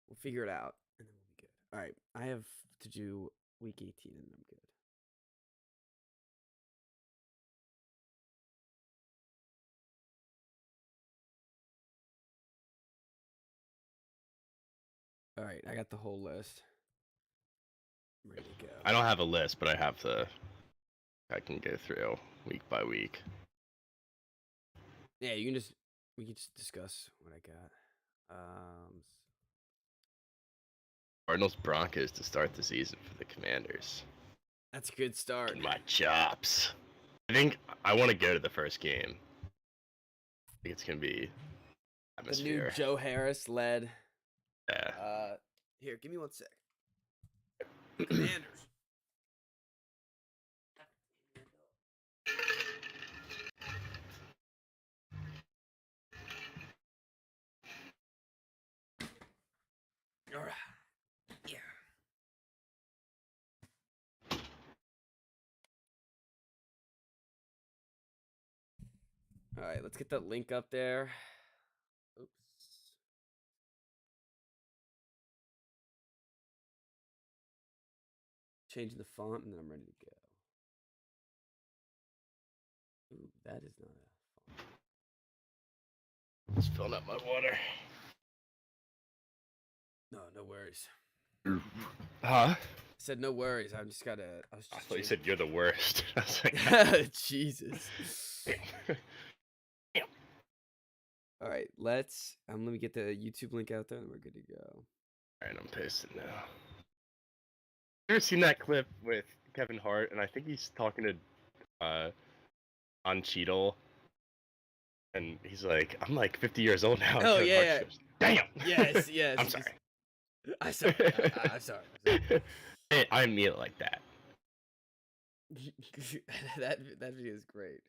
We'll figure it out, and then we'll be good. All right, I have to do week 18, and I'm good. All right, I got the whole list. I'm ready to go. I don't have a list, but I can go through week by week. Yeah, we can just discuss what I got. Cardinals Broncos to start the season for the Commanders. That's a good start. And my chops. I think I want to go to the first game. I think it's gonna be atmosphere. The new Joe Harris led. Yeah. Here, give me 1 sec. Commanders. All right. Yeah. All right, let's get that link up there. Oops. Changing the font, and then I'm ready to go. Ooh, that is not a font. Just filling up my water. No worries. Huh? I said no worries. I just gotta. I thought you said you're the worst. I was like, Jesus. All right, let me get the YouTube link out there, and we're good to go. All right, I'm pasting now. You ever seen that clip with Kevin Hart? And I think he's talking to on Cheadle, and he's like, "I'm like 50 years old now." Oh Kevin yeah. Hart goes, damn. Yes. I'm sorry. I'm sorry. I mean it like that. that video is great.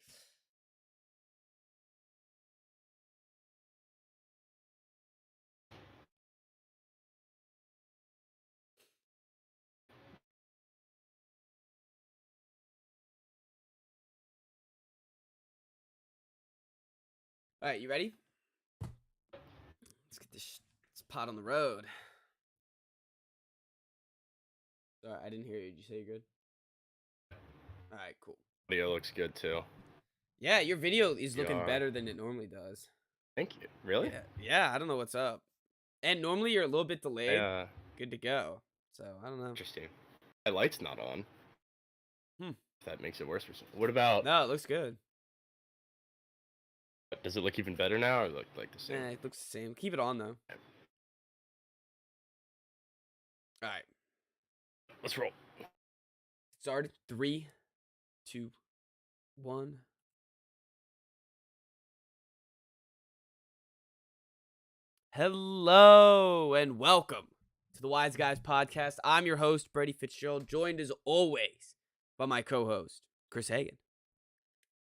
All right, you ready? Let's get this pot on the road. Sorry, I didn't hear you. Did you say you're good? All right, cool. Video looks good too. Yeah, your video is looking better than it normally does. Thank you. Really? Yeah, I don't know what's up. And normally you're a little bit delayed. Yeah. Good to go. So, I don't know. Interesting. My light's not on. If that makes it worse for some. What about... No, it looks good. Does it look even better now, or look like the same? Yeah, it looks the same. Keep it on, though. All right. Let's roll. Started. 3, 2, 1. Hello and welcome to the Wise Guys podcast. I'm your host, Brady Fitzgerald, joined as always by my co-host, Chris Hagan.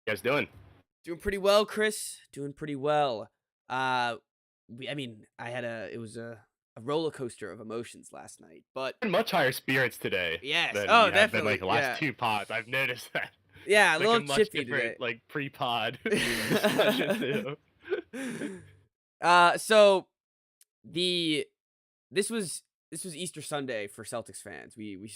What you guys doing? Doing pretty well, Chris. Doing pretty well. It was a roller coaster of emotions last night, but Much higher spirits today. Yes. Than Oh, you definitely. Been, like the last 2 pods. I've noticed that. Yeah, It's a little like a much chippy different, today. like pre-pod session too. So this was Easter Sunday for Celtics fans. We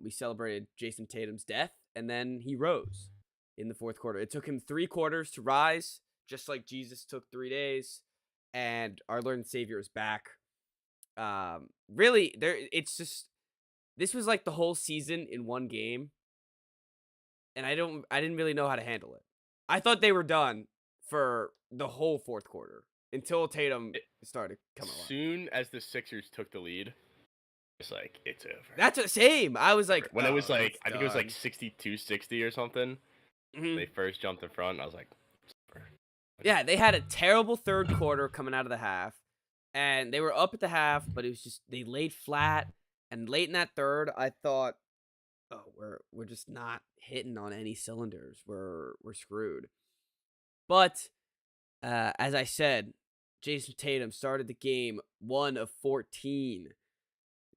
celebrated Jason Tatum's death, and then he rose in the fourth quarter. It took him 3 quarters to rise, just like Jesus took 3 days, and our Lord and Savior is back. Really, this was like the whole season in one game, and I didn't really know how to handle it. I thought they were done for the whole fourth quarter until Tatum started coming along. As soon as the Sixers took the lead, it's like, it's over. That's the same. I was like, when it was like, I think it was like 62-60 or something. Mm-hmm. They first jumped in front, and I was like, yeah, they had a terrible third quarter coming out of the half, and they were up at the half, but it was just they laid flat. And late in that third, I thought, oh, we're just not hitting on any cylinders. We're screwed. But as I said, Jason Tatum started the game 1 of 14,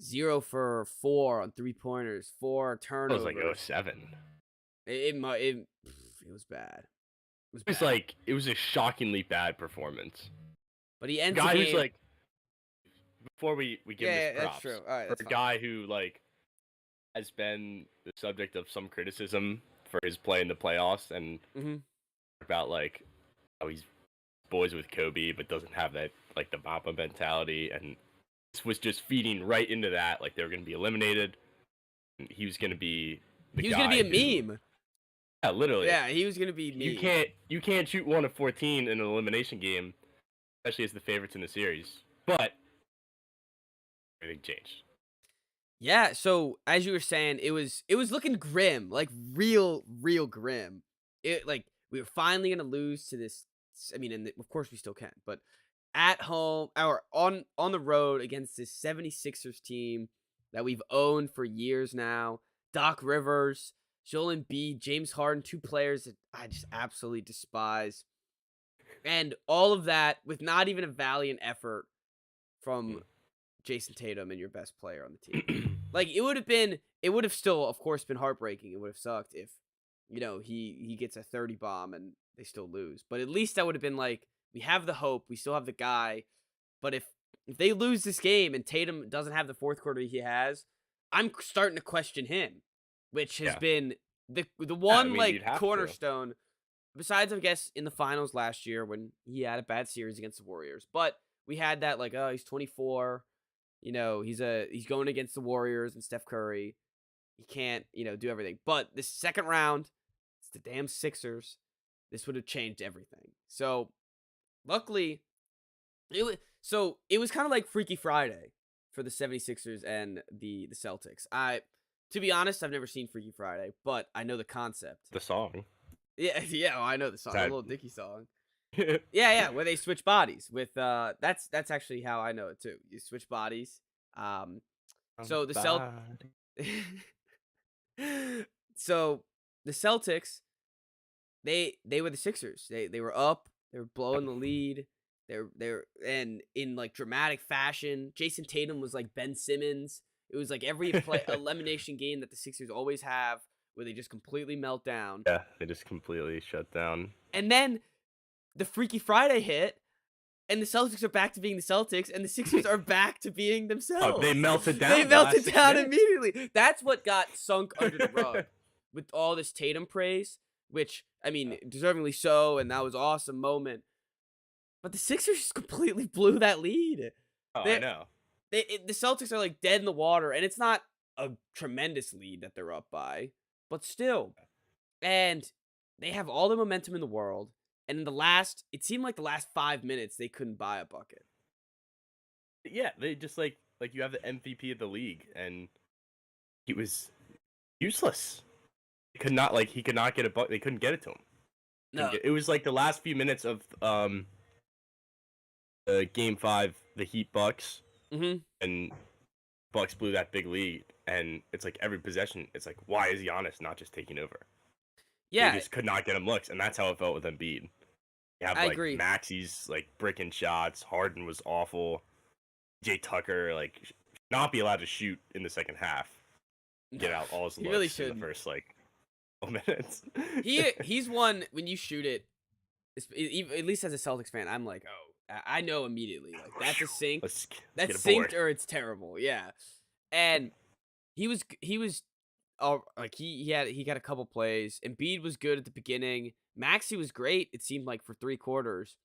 0 for 4 on 3-pointers, 4 turnovers. It was like 07. It was bad. was It was bad. like it was a shockingly bad performance. But he A ends the guy who's game. like, before we give him his Yeah, that's true. props, All right, for that's a fine. guy who like has been the subject of some criticism for his play in the playoffs and Hmm. about like how he's boys with Kobe but doesn't have that like the Mamba mentality, and this was just feeding right into that. Like they were going to be eliminated, and he was going to be the He was gonna be guy who, a meme. yeah, literally, Yeah, he was gonna be you meme. can't shoot 1 of 14 in an elimination game, especially as the favorites in the series. But everything changed. Yeah, so as you were saying, it was looking grim, like real grim. It like we were finally gonna lose to this. I mean, and of course we still can, but at home or on the road against this 76ers team that we've owned for years now. Doc Rivers, Joel Embiid, James Harden, two players that I just absolutely despise, and all of that with not even a valiant effort from Jason Tatum and your best player on the team. Like it would have still, of course, been heartbreaking. It would have sucked if, he gets a 30 bomb and they still lose. But at least that would have been like, we have the hope, we still have the guy. But if they lose this game and Tatum doesn't have the fourth quarter he has, I'm starting to question him, which has Yeah, been the yeah. I one mean, like you'd have to. cornerstone. Besides, I guess in the finals last year when he had a bad series against the Warriors, but we had that like, oh, he's 24. He's going against the Warriors and Steph Curry. He can't, do everything. But this second round, it's the damn Sixers. This would have changed everything. So luckily, it was kind of like Freaky Friday for the 76ers and the Celtics. To be honest, I've never seen Freaky Friday, but I know the concept. The song. Yeah, yeah, I know the Is song, the that little Dicky song. Yeah, yeah, where they switch bodies with that's actually how I know it too. You switch bodies. Um so the Celt somebody? so the Celtics, they were the Sixers. They were up, they were blowing the lead. They're and in like dramatic fashion. Jason Tatum was like Ben Simmons. It was like every play elimination game that the Sixers always have where they just completely melt down. Yeah, they just completely shut down. And then the Freaky Friday hit, and the Celtics are back to being the Celtics, and the Sixers are back to being Oh, they themselves. melted They down the last melted six down minutes. immediately. That's what got sunk under the rug with all this Tatum praise, which, I mean, deservingly so, and that was an awesome moment. But the Sixers just completely blew that lead. Oh, I They, know. the Celtics are like dead in the water, and it's not a tremendous lead that they're up by, but still. And they have all the momentum in the world. And in it seemed like the last 5 minutes, they couldn't buy a bucket. Yeah, they just like you have the MVP of the league, and he was useless. He could not get a buck. They couldn't get it to him. No. It was like the last few minutes of game 5, the Heat Bucks, Mm-hmm. and Bucks blew that big lead, and it's like every possession, it's like, why is Giannis not just taking over? They Yeah, just could not get him looks, and that's how it felt with Embiid. You have I like agree. Maxi's like bricking shots. Harden was awful. Jay Tucker should not be allowed to shoot in the second half. Get out all his He really looks in the shouldn't. first like minutes. He's one when you shoot it. At least as a Celtics fan, I'm like, oh, I know immediately. Like that's a sink. Let's That's get aboard. synced or it's terrible. Yeah, and he was like he got a couple plays. Embiid was good at the beginning. Maxi was great. It seemed like for 3 quarters,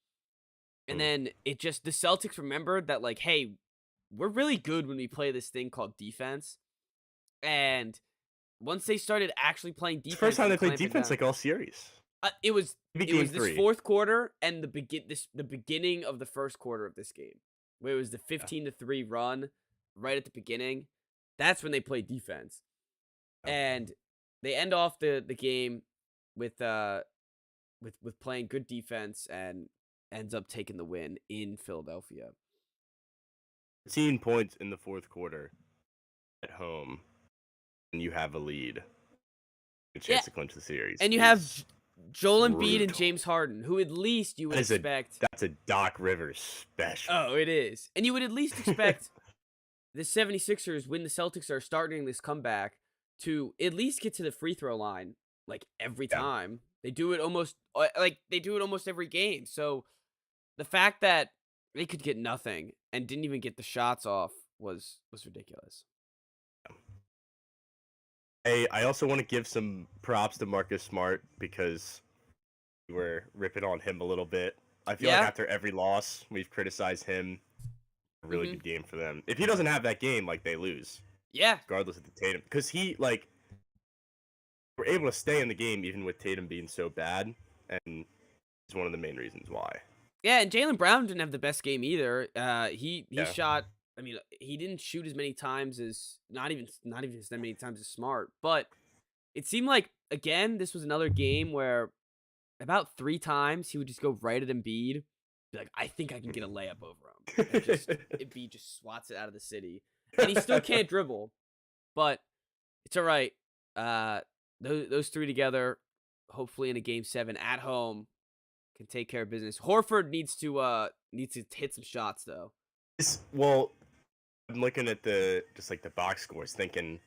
and Mm. then the Celtics remembered that like, hey, we're really good when we play this thing called defense. And once they started actually playing It's the first defense time and they played clamping defense down, like all series. it was Maybe it game was this 3. fourth quarter and the beginning of the first quarter of this game, where it was the Yeah. 15-3 run right at the beginning. That's when they played defense, Yeah. and they end off the game with playing good defense and ends up taking the win in Philadelphia. 15 points in the fourth quarter at home, and you have a lead. A chance Yeah, to clinch the series. and you have is Joel Embiid and brutal. James Harden, who at least you would expect. That's a Doc Rivers special. Oh, it is. And you would at least expect the 76ers, when the Celtics are starting this comeback, to at least get to the free throw line like every Yeah. time. They do it almost they do it almost every game. So the fact that they could get nothing and didn't even get the shots off was ridiculous. Hey, I also want to give some props to Marcus Smart because we were ripping on him a little bit. I feel like Yeah. after every loss, we've criticized him. A really Hmm. good game for them. If he doesn't have that game, like they lose, Yeah. regardless of the Tatum, because he like were able to stay in the game even with Tatum being so bad, and it's one of the main reasons why. Yeah, and Jaylen Brown didn't have the best game either. He Yeah, shot. I mean, he didn't shoot as many times as not even as many times as Smart, but it seemed like again this was another game where about 3 times he would just go right at Embiid, be like, I think I can get a layup over him, and just Embiid just swats it out of the city, and he still can't dribble, but it's all right. Uh, those three together, hopefully in a game 7 at home, can take care of business. Horford needs to hit some shots though. well, I'm looking at the just like the box scores, thinking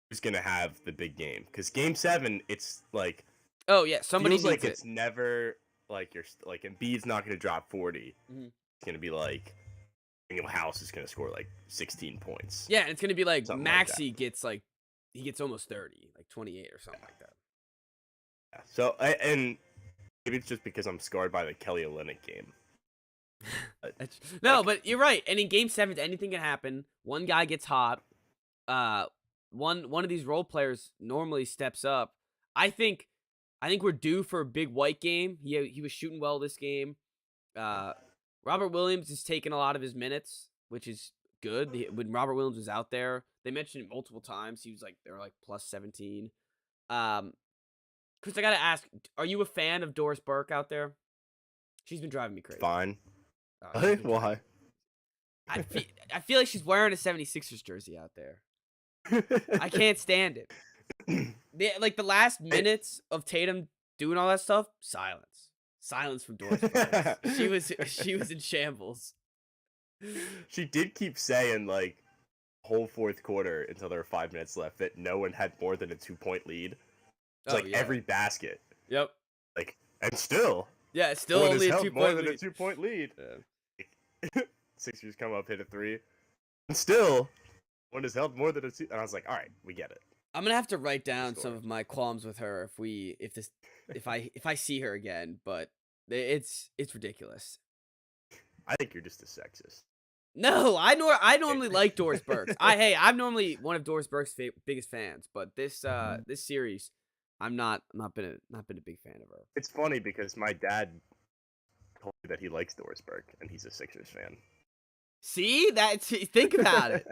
who's gonna have the big game because Game 7, it's like Oh yeah, somebody feels like needs it. it's never like you're like Embiid's not gonna drop 40. Mhm. It's gonna be like House is gonna score like 16 points, Yeah, and it's gonna be like something like that. Maxey gets he gets almost 30, like 28 or something like that. Yeah. So and maybe it's just because I'm scarred by the Kelly Olynyk game. But, No, like, but you're right. And in game 7, anything can happen. One guy gets hot. One of these role players normally steps up. I think we're due for a big White game. He was shooting well this game. Robert Williams is taking a lot of his minutes, which is good. When Robert Williams was out there, they mentioned it multiple times. He was like they're like plus 17. Chris, I gotta ask, are you a fan of Doris Burke out there? She's been driving me crazy. fine. Oh, she's been driving Why? me I feel like she's wearing a 76ers jersey out there. I can't stand it. Like the last minutes of Tatum doing all that stuff, silence from Doris Burke. She was in shambles. She did keep saying like whole fourth quarter until there were 5 minutes left that no one had more than a 2-point lead. It's Oh like yeah. every basket. Yep. Like and still Yeah, it's still one only has a held 2-point more than a lead. 2-point lead. Yeah. Sixers come up, hit a 3. And still one has held more than a 2. And I was like, all right, we get it. I'm gonna have to write down some of my qualms with her if I see her again, but it's ridiculous. I think you're just a sexist. No, I normally like Doris Burke. I'm normally one of Doris Burke's biggest fans, but this series, I'm not been a big fan of her. It's funny because my dad told me that he likes Doris Burke and he's a Sixers fan. See that? Think about it.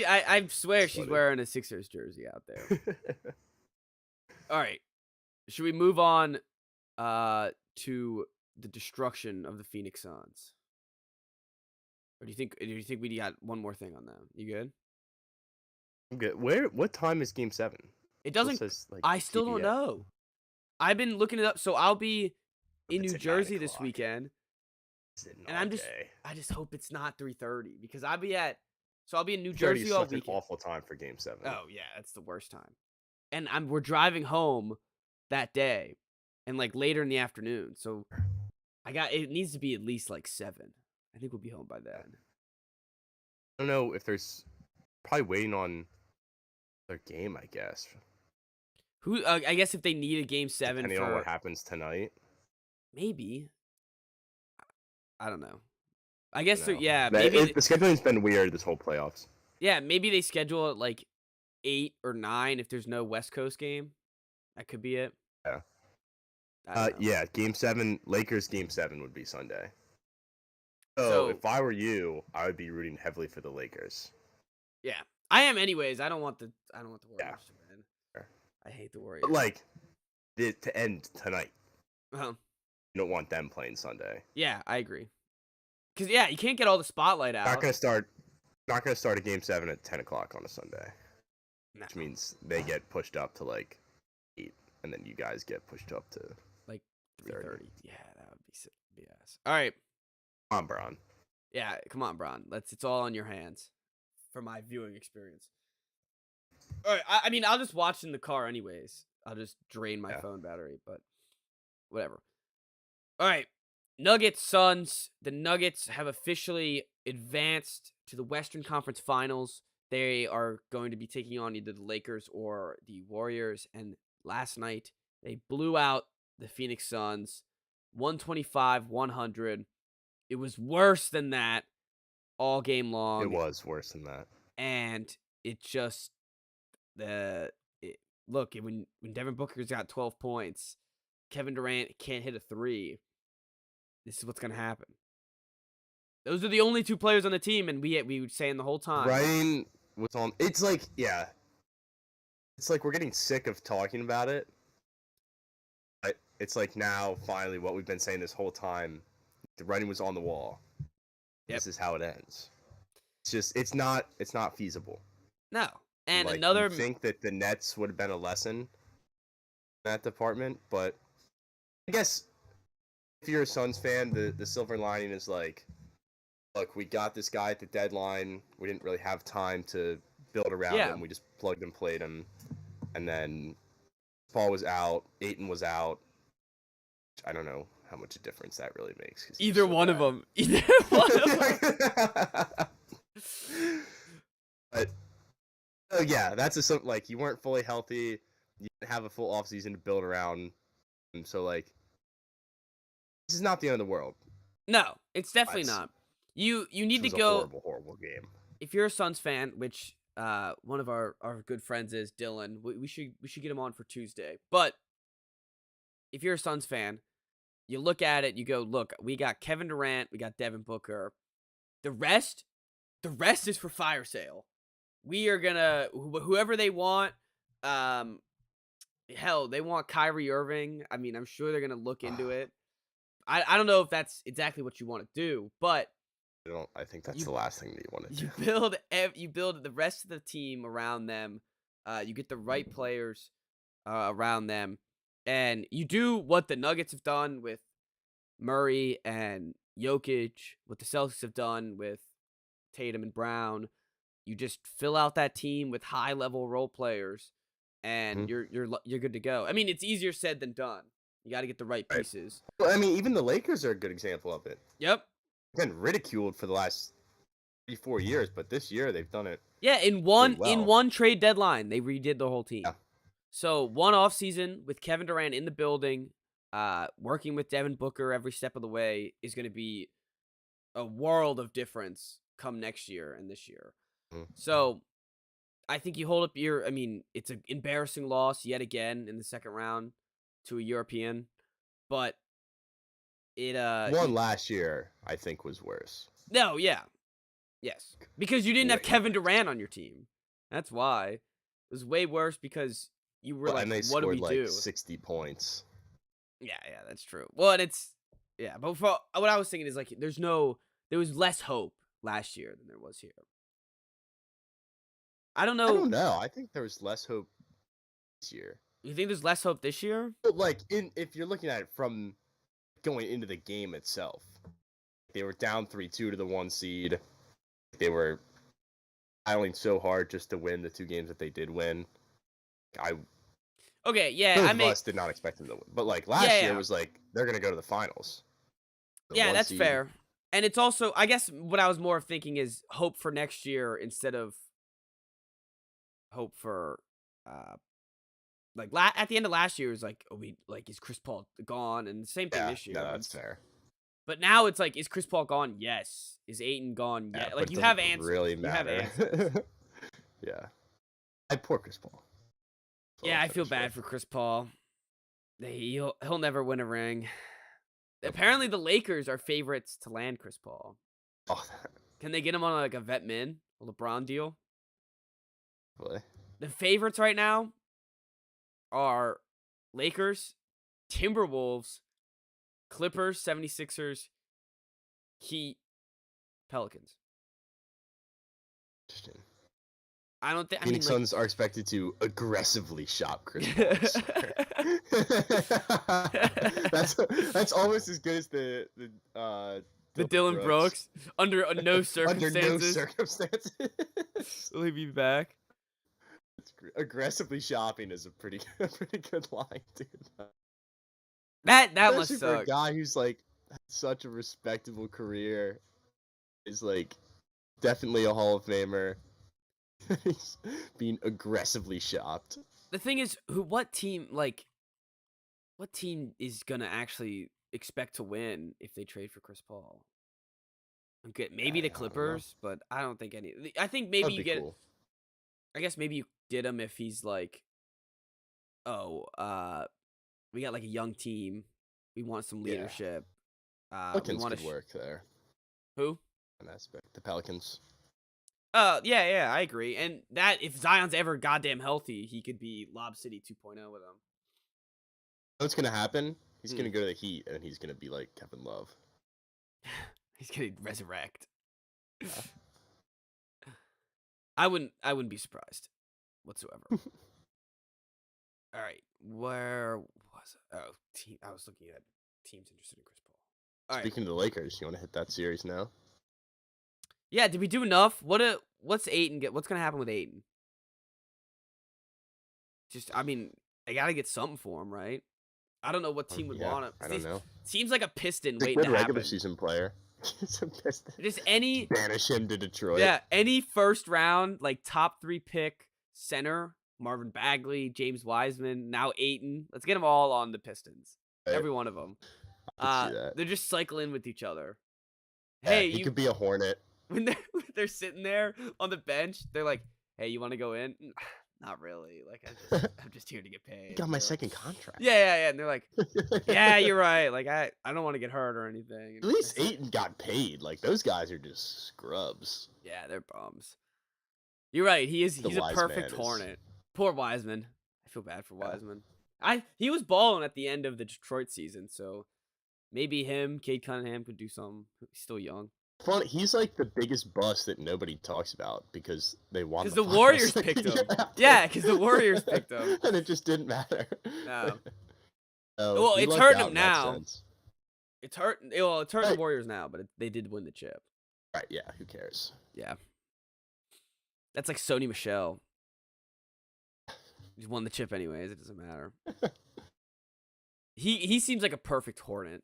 I swear That's she's funny. wearing a Sixers jersey out there. All right, should we move on to the destruction of the Phoenix Suns? Or do you think we got one more thing on them? You good? I'm good. What time is Game 7? It doesn't. Says, like, I still don't TBS. know. I've been looking it up. So I'll be in It's New at 9 Jersey this o'clock. weekend, Sitting and all I day. just hope it's not 3:30 because I'll be in New 30 Jersey is all such an weekend. awful time for Game 7. Oh yeah, that's the worst time. And we're driving home that day, and like later in the afternoon. So it needs to be at least like 7. I think we'll be home by then. I don't know if there's probably waiting on their game, I guess. Who? I guess if they need a game 7 Depending on what happens tonight. maybe. I don't know. I guess No. yeah, maybe The scheduling's been weird this whole playoffs. yeah, maybe they schedule it like 8 or 9 if there's no West Coast game. That could be it. Yeah. I don't know. Yeah, Game 7, Lakers Game 7 would be Sunday. So So if I were you, I would be rooting heavily for the Lakers. yeah, I am anyways. I don't want the Warriors to win. Sure. I hate the Warriors. But like, to end tonight. Uh-huh. You don't want them playing Sunday. Yeah, I agree. Because yeah, you can't get all the spotlight out. Not gonna start a Game 7 at 10 o'clock on a Sunday. No. Which means they get pushed up to like 8, and then you guys get pushed up to Like 3:30. 3:30. Yeah, that would be BS. All right. Come on, Bron. Yeah, come on, Bron. It's all in your hands for my viewing experience. All right, I mean, I'll just watch in the car anyways. I'll just drain my Yeah. phone battery, but whatever. All right. Nuggets Suns. The Nuggets have officially advanced to the Western Conference Finals. They are going to be taking on either the Lakers or the Warriors. And last night, they blew out the Phoenix Suns 125-100. It was worse than that all game It long. was worse than that. And it just, look, when Devin Booker's got 12 points, Kevin Durant can't hit a three. This is what's going to happen. Those are the only two players on the team, and we were saying the whole time. Ryan was on. It's like, yeah. It's like we're getting sick of talking about it. But it's like now, finally, what we've been saying this whole time, the writing was on the wall. Yep. This is how it ends. It's just, it's not feasible. No. And like, another. You think that the Nets would have been a lesson in that department, but I guess if you're a Suns fan, the silver lining is like, look, we got this guy at the deadline. We didn't really have time to build around him. We just plugged and played him. And then Paul was out. Ayton was out. I don't know how much a difference that really makes. Either one of them. Either one of them. But, yeah, that's like, you weren't fully healthy. You didn't have a full offseason to build around. And so, like, this is not the end of the world. No, it's definitely not. You need to go. Horrible game. If you're a Suns fan, which one of our good friends is, Dylan, we should get him on for Tuesday. But if you're a Suns fan, you look at it, you go, look, we got Kevin Durant, we got Devin Booker. The rest is for fire sale. We are gonna whoever they want. Hell, they want Kyrie Irving. I mean, I'm sure they're gonna look into it. I don't know if that's exactly what you want to do, but I think that's the last thing that you want to do. You build the rest of the team around them. You get the right players around them, and you do what the Nuggets have done with Murray and Jokic, what the Celtics have done with Tatum and Brown. You just fill out that team with high-level role players, and you're good to go. I mean, it's easier said than done. You got to get the right pieces. Well, I mean, even the Lakers are a good example of it. Yep. Been ridiculed for the last 3-4 years, but this year they've done it. Yeah, in one trade deadline, they redid the whole team. Yeah. So one off season with Kevin Durant in the building, working with Devin Booker every step of the way is going to be a world of difference come next year and this year. So I think you hold up it's an embarrassing loss yet again in the second round to a European, but it one last year I think was worse. No, yeah. Yes. Because you didn't have Kevin Durant on your team. That's why. It was way worse because you were and they what do we scored do? 60 points. Yeah, that's true. Well, and but for what I was thinking is like there was less hope last year than there was here. I don't know. I think there was less hope this year. You think there's less hope this year? But like if you're looking at it from going into the game itself, they were down 3-2 to the 1 seed. They were battling so hard just to win the 2 games that they did win. Okay, yeah, us did not expect them to win, but like last year was like they're gonna go to the finals. Yeah, that's fair. And it's also, I guess, what I was more thinking is hope for next year instead of hope for at the end of last year it was like, is Chris Paul gone? And the same thing this year. No, that's fair. But now it's like, is Chris Paul gone? Yes. Is Ayton gone? Yeah. Like, you have answers. Really matter. You have answers. Yeah. Poor Chris Paul. Yeah, I feel bad for Chris Paul. He'll never win a ring. Apparently, the Lakers are favorites to land Chris Paul. Oh, can they get him on like a vet min, a LeBron deal? Really? The favorites right now are Lakers, Timberwolves, Clippers, 76ers, Heat, Pelicans. Interesting. I don't think Phoenix Suns are expected to aggressively shop Chris Paul. that's almost as good as the Dylan Brooks under no circumstances. Under no circumstances. Will he be back? Aggressively shopping is a pretty good line, dude. That must Especially for a suck. guy who's like had such a respectable career, is like definitely a Hall of Famer. He's being aggressively shopped. The thing is, what team is gonna actually expect to win if they trade for Chris Paul? Okay, maybe the I don't know. Clippers, but I don't think any. I think maybe That'd you be get. cool. I guess maybe you did him if he's like, oh, we got like a young team. We want some Yeah. leadership. We Pelicans want could to. work there. Who? An aspect. The Pelicans. Yeah, I agree. And that if Zion's ever goddamn healthy, he could be Lob City 2.0 with him. What's gonna happen? He's Hmm. gonna go to the Heat, and he's gonna be like Kevin Love. He's gonna resurrect. Yeah. I wouldn't be surprised whatsoever. All right, where was it? Oh, team. I was looking at teams interested in Chris Paul. All right, Speaking of the Lakers, you want to hit that series now? yeah. Did we do enough? What's Aiton get? What's gonna happen with Aiton? I mean, I gotta get something for him, right? I don't know what team would Yeah, want him. I don't know. Seems like a Piston He's a waiting good to regular happen. season player. Just any Banish him to Detroit. Yeah, any first round, like top 3 pick center, Marvin Bagley, James Wiseman, now Aiton. Let's get them all on the Pistons. Right. Every one of them. I can see that. They're just cycling with each other. Yeah, Hey, he could be a Hornet. when they're sitting there on the bench, they're like, "Hey, you want to go in?" Not really. Like I'm just here to get paid. He got my second contract. Yeah. And they're like, "Yeah, you're right. Like I don't want to get hurt or anything." At least Aiton got paid. Like those guys are just scrubs. Yeah, they're bums. You're right. He's a Wise perfect man Hornet. Poor Wiseman. I feel bad for Wiseman. He was balling at the end of the Detroit season, so maybe him, Cade Cunningham could do something. He's still young. Fun. He's like the biggest bust that nobody talks about because they won. Because the the Warriors finals picked the him. year after. Yeah, because the Warriors picked him. And it just didn't matter. No. So Well, he it's lucked hurting out him in that now. sense. It's hurt the Right. Warriors now, but they did win the chip. Right? Yeah. Who cares? Yeah. That's like Sony Michel. He's won the chip anyways. It doesn't matter. He seems like a perfect Hornet.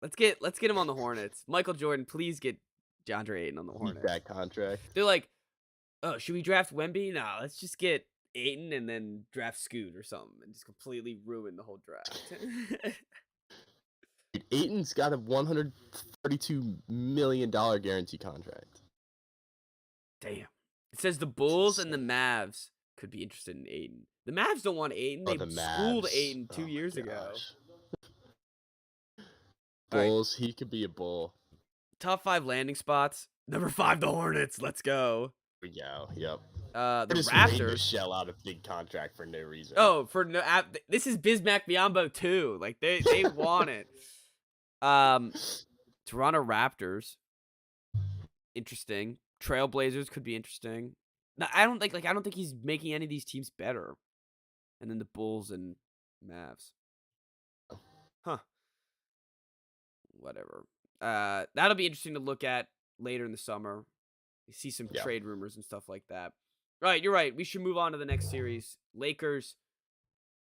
Let's get him on the Hornets. Michael Jordan, please get DeAndre Ayton on the Keep Hornets. that contract. They're like, oh, should we draft Wemby? No, let's just get Ayton and then draft Scoot or something and just completely ruin the whole draft. Dude, Ayton's got a $132 million guarantee contract. Damn. It says the Bulls and the Mavs could be interested in Ayton. The Mavs don't want Ayton. They The schooled Mavs. Ayton 2 Oh my years ago. gosh. All right. Bulls, he could be a Bull. Top 5 landing spots. Number 5, the Hornets. Let's go. Here we go. Yep. The Just made to Raptors. shell out a big contract for no reason. Oh, for no, this is Bismack Biyombo too. Like they want it. Toronto Raptors. Interesting. Trailblazers could be interesting. No, I don't think he's making any of these teams better. And then the Bulls and Mavs. Huh. Whatever. That'll be interesting to look at later in the summer. You see some trade rumors and stuff like that. Right, you're right. We should move on to the next series. Lakers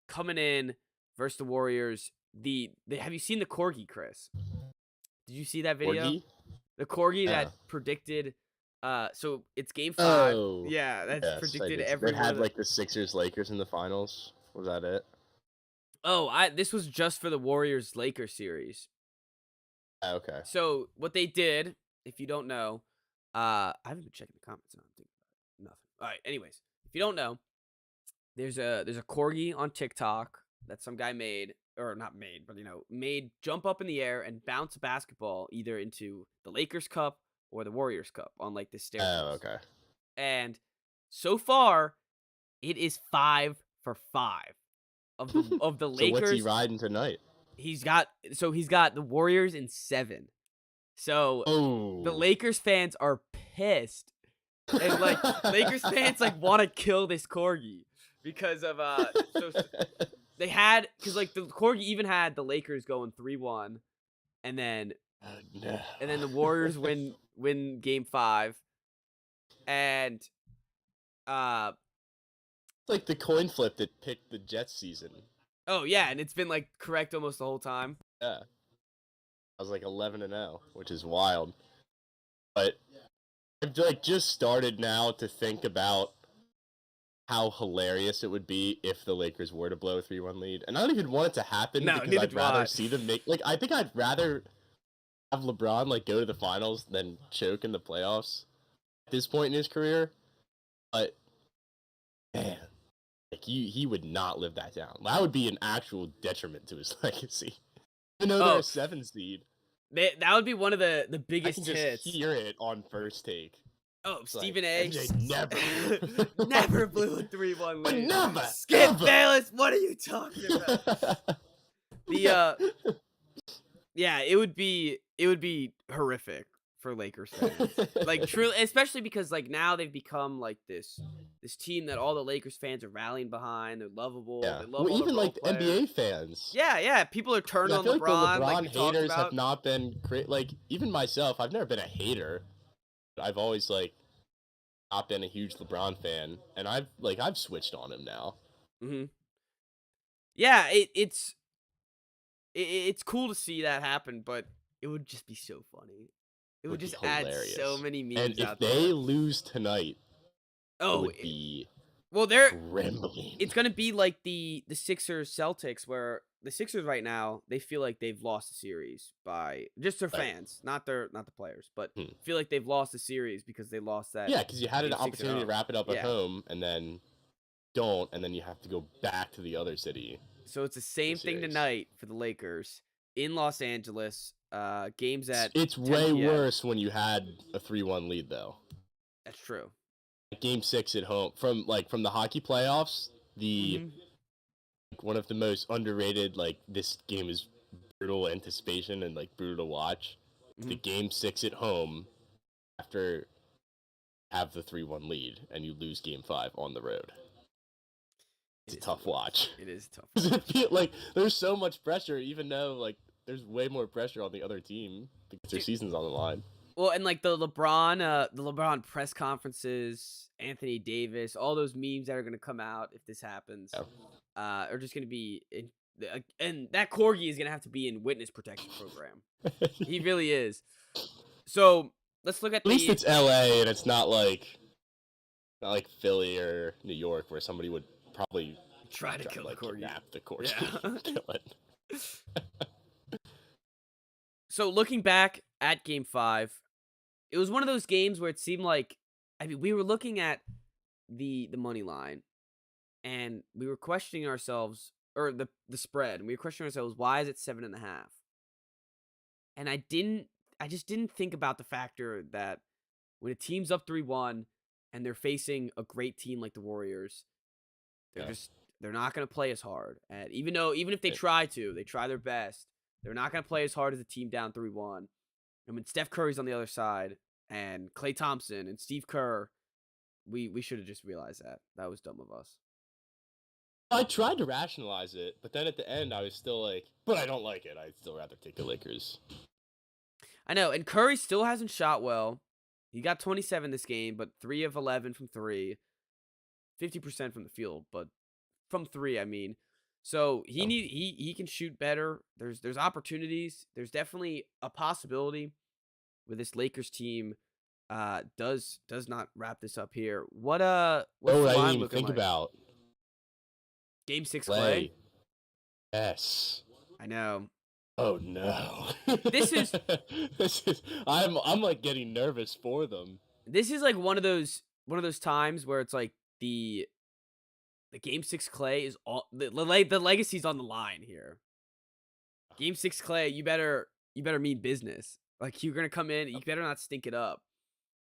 coming in versus the Warriors. Have you seen the Corgi, Chris? Did you see that video? Corgi? The Corgi that predicted. So it's game 5. Oh, yeah, that's yes, predicted I did. every. That had like the Sixers Lakers in the finals. Was that it? Oh, this was just for the Warriors Lakers series. Okay. So what they did, if you don't know, I haven't been checking the comments. I don't think nothing. All right. Anyways, if you don't know, there's a Corgi on TikTok that some guy made, or not made, but made jump up in the air and bounce a basketball either into the Lakers Cup or the Warriors Cup on like this staircase. Oh, okay. And so far, it is 5 for 5 of the Lakers. So what's he riding tonight? He's got the Warriors in 7. So the Lakers fans are pissed. And like Lakers fans like want to kill this Corgi because of they had because like the Corgi even had the Lakers going 3-1 and then the Warriors win game 5 and like the coin flip that picked the Jets season. Oh yeah, and it's been like correct almost the whole time. Yeah, I was like 11-0, which is wild. But I've like just started now to think about how hilarious it would be if the Lakers were to blow a 3-1 lead. And I don't even want it to happen No, because neither I'd do rather I. see them make like I think I'd rather have LeBron like go to the finals than choke in the playoffs at this point in his career. But man, like he would not live that down. That would be an actual detriment to his legacy. Even though they're Oh, a 7 seed, that would be one of the I can biggest just hits. hear it on first take. Oh, It's like Stephen A. MJ never, never blew a 3-1 but lead. never, Skip ever. Bayless, what are you talking about? The yeah, it would be horrific for Lakers fans. Like truly, especially because like now they've become like this team that all the Lakers fans are rallying behind. They're lovable. Yeah. They love Well, all the even role like the players. NBA fans. Yeah, yeah. People are turning 'Cause I on feel like the LeBron, like LeBron we talked haters have about. not been like even myself. I've never been a hater. But I've always like not been a huge LeBron fan, and I've switched on him now. Hmm. Yeah, it's cool to see that happen, but it would just be so funny. It It would would be just add so hilarious. many And memes if out they there. lose tonight, it Oh, would be well, trembling. it's gonna be like the Sixers Celtics, where the Sixers right now they feel like they've lost the series by just their Right. fans, not the players, but Hmm. feel like they've lost the series because they lost that. Yeah, because you had an Game 6 at opportunity to home. wrap it up at Yeah. home, and then don't, and then you have to go back to the other city. So it's the same thing series. tonight for the Lakers in Los Angeles. Games at It's 10 way p.m. worse when you had a 3-1 lead, though. That's true. Game 6 at home from the hockey playoffs. Mhm. One of the most underrated. Like this game is brutal anticipation and like brutal to watch. The Mhm. game 6 at home after have the 3-1 lead and you lose game 5 on the road. It's a tough watch. It is tough. It feel like there's so much pressure, even though like there's way more pressure on the other team because their Dude. season's on the line. Well, and like the LeBron press conferences, Anthony Davis, all those memes that are gonna come out if this happens, are just gonna be and that corgi is gonna have to be in witness protection program. He really is. So let's look at At least the. it's LA and it's not like Philly or New York where somebody would probably Try to kill the like corgi. kidnap the corgi. Yeah. Kill it. So looking back at Game 5, it was one of those games where it seemed like, I mean, we were looking at the money line, and we were questioning ourselves, or the spread, and we were questioning ourselves, why is it 7.5? And I just didn't think about the factor that when a team's up 3-1 and they're facing a great team like the Warriors, they're not going to play as hard. And even if they try their best, they're not going to play as hard as a team down 3-1. And when Steph Curry's on the other side and Klay Thompson and Steve Kerr, we should have just realized that. That was dumb of us. I tried to rationalize it, but then at the end I was still like, but I don't like it. I'd still rather take the Lakers. I know, and Curry still hasn't shot well. He got 27 this game, but 3 of 11 from 3. 50% from the field, but from 3, I mean. So he can shoot better. There's opportunities. There's definitely a possibility where this Lakers team does not wrap this up here. What's the I line didn't even looking think like? about Game 6 Clay. Clay. Yes. I know. Oh no. This is I'm like getting nervous for them. This is like one of those times where it's like the Game 6 Clay is all the legacy's on the line here. Game 6 Clay, you better mean business. Like you're gonna come in, you better not stink it up,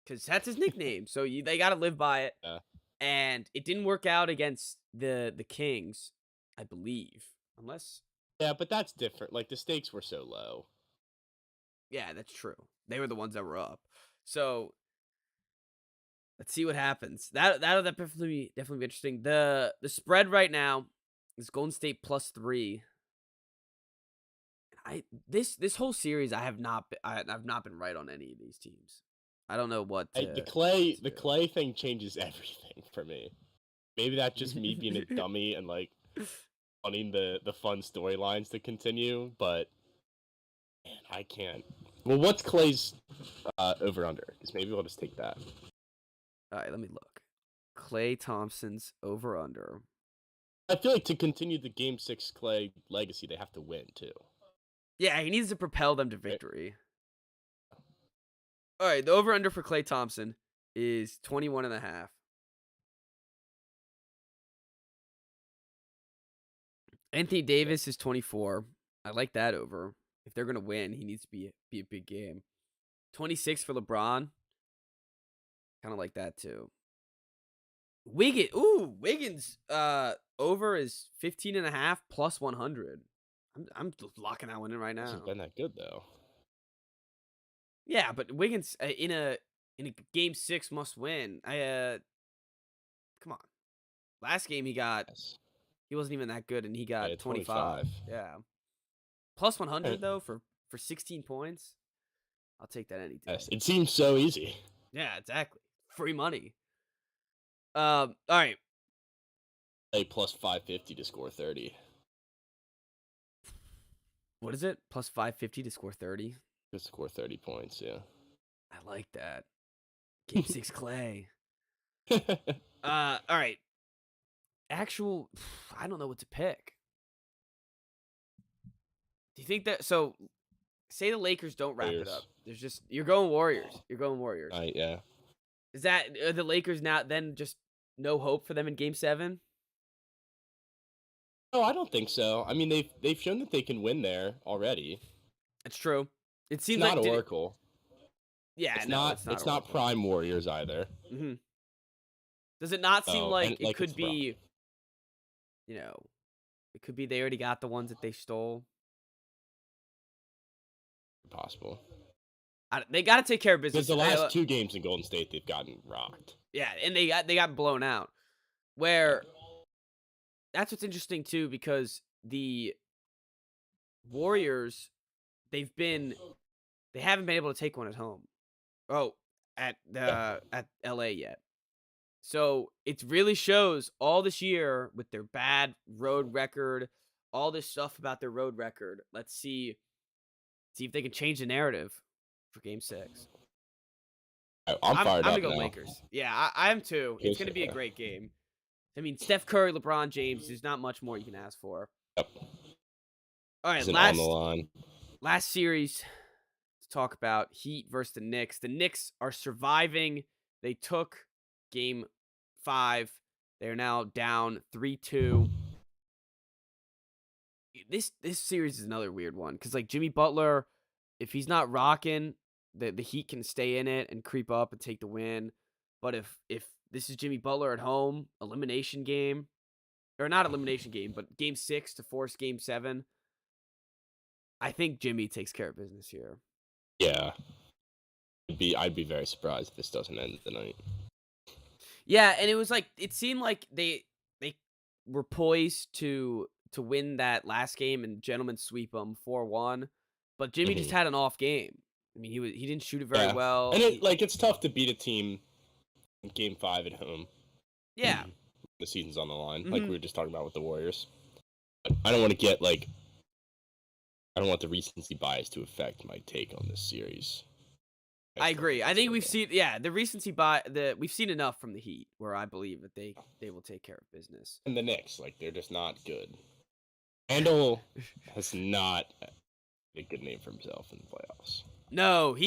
because that's his nickname. So they gotta live by it. Yeah. And it didn't work out against the Kings, I believe, unless. Yeah, but that's different. Like the stakes were so low. Yeah, that's true. They were the ones that were up. So let's see what happens. That'll definitely be interesting. The spread right now is Golden State +3. This whole series I've not been right on any of these teams. I don't know what The Clay thing changes everything for me. maybe that's just me being a dummy and like wanting the fun storylines to continue, but man, I can't. Well, what's Clay's over under? Because maybe we'll just take that. All right, let me look. Klay Thompson's over under. I feel like to continue the Game 6 Clay legacy, they have to win too. Yeah, he needs to propel them to Right? victory. All right, the over under for Klay Thompson is 21.5. Anthony Davis is 24. I like that over. If they're gonna win, he needs to be a big game. 26 for LeBron. Kind of like that too. Wiggins over is 15.5 plus 100. I'm locking that one in right Hasn't now. been that good though. Yeah, but Wiggins in a game 6 must win. Come on. Last game Yes. he wasn't even that good and he Yeah, got 25. 25. Yeah. Plus 100 Right. though for 16 points. I'll take that any day. Yes, it seems so easy. Yeah, exactly. Free money. All right. Play plus 550 to score 30. What is it? Plus 550 to score 30. To score 30 points, yeah. I like that. Game 6 Clay. All right. Actual I don't know what to pick. Do you think that say the Lakers don't wrap it up. Warriors. You're going Warriors. You're going Warriors. Yeah. Is that are the Lakers now then just no hope for them in game 7? No, I don't think so. I mean, they've shown that they can win there already. It's true. It It's seems not like Oracle. yeah, It's no, not. it's not. It's not Prime Warriors either. Mm-hmm. Does it not seem like it like could it's be, it could be they already got the ones that they stole? Possible. They got to take care of business. Because the last 2 games in Golden State, they've gotten rocked. Yeah, and they got blown out. Where that's what's interesting too, because the Warriors, they haven't been able to take one at home. Oh, at LA yet. So it really shows all this year with their bad road record, all this stuff about their road record. Let's see if they can change the narrative for Game 6. I'm fired I'm up gonna go now. Lakers. Yeah, I am too. It's gonna be a great game. I mean, Steph Curry, LeBron James. There's not much more you can ask for. Yep. All right, On the line. last series to talk about: Heat versus the Knicks. The Knicks are surviving. They took Game 5. They are now down 3-2. This series is another weird one because like Jimmy Butler, if he's not rocking, the Heat can stay in it and creep up and take the win. But if this is Jimmy Butler at home, elimination game, or not elimination game, but game 6 to force game 7, I think Jimmy takes care of business here. Yeah. I'd be very surprised if this doesn't end tonight. Yeah, and it seemed like they were poised to win that last game and gentlemen sweep them 4-1, but Jimmy just had an off game. I mean, he didn't shoot it very well. And it's tough to beat a team in Game 5 at home. Yeah. The season's on the line, like we were just talking about with the Warriors. I don't want to get I don't want the recency bias to affect my take on this series. I agree. I think we've seen the recency bias. We've seen enough from the Heat where I believe that they will take care of business. And the Knicks, they're just not good. Randall has not a good name for himself in the playoffs. No,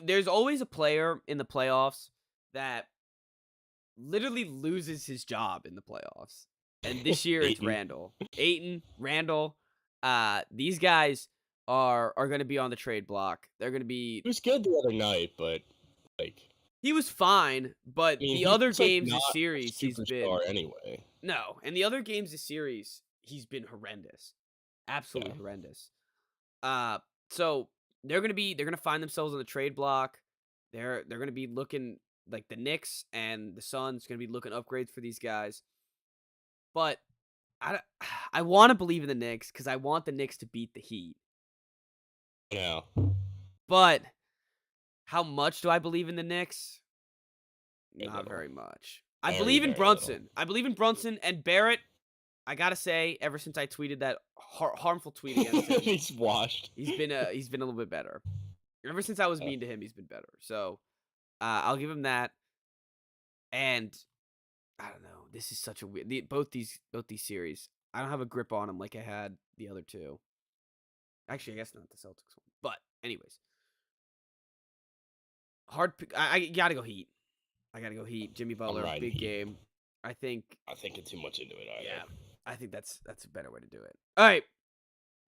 there's always a player in the playoffs that literally loses his job in the playoffs. And this year it's Randall. Randall. These guys are going to be on the trade block. They're going to be. He was good the other night, but he was fine. But the other games this series, he's been anyway. No, and the other games this series, he's been horrendous, absolutely horrendous. So they're gonna find themselves on the trade block. They're gonna be looking like the Knicks and the Suns gonna be looking upgrades for these guys. But I want to believe in the Knicks because I want the Knicks to beat the Heat. Yeah. But how much do I believe in the Knicks? Not very much. I Very, believe in very little. Brunson. I believe in Brunson and Barrett. I gotta say, ever since I tweeted that harmful tweet against him, He's washed. he's been a little bit better. Ever since I was Uh, mean to him, he's been better. So I'll give him that. And I don't know. This is such a weird. Both these series, I don't have a grip on them like I had the other two. Actually, I guess not the Celtics one. But anyways, hard. I gotta go Heat. I gotta go Heat. Jimmy I'm Butler, riding big Heat. game. I think. Not thinking too much into it either. Yeah, I think that's a better way to do it. All right,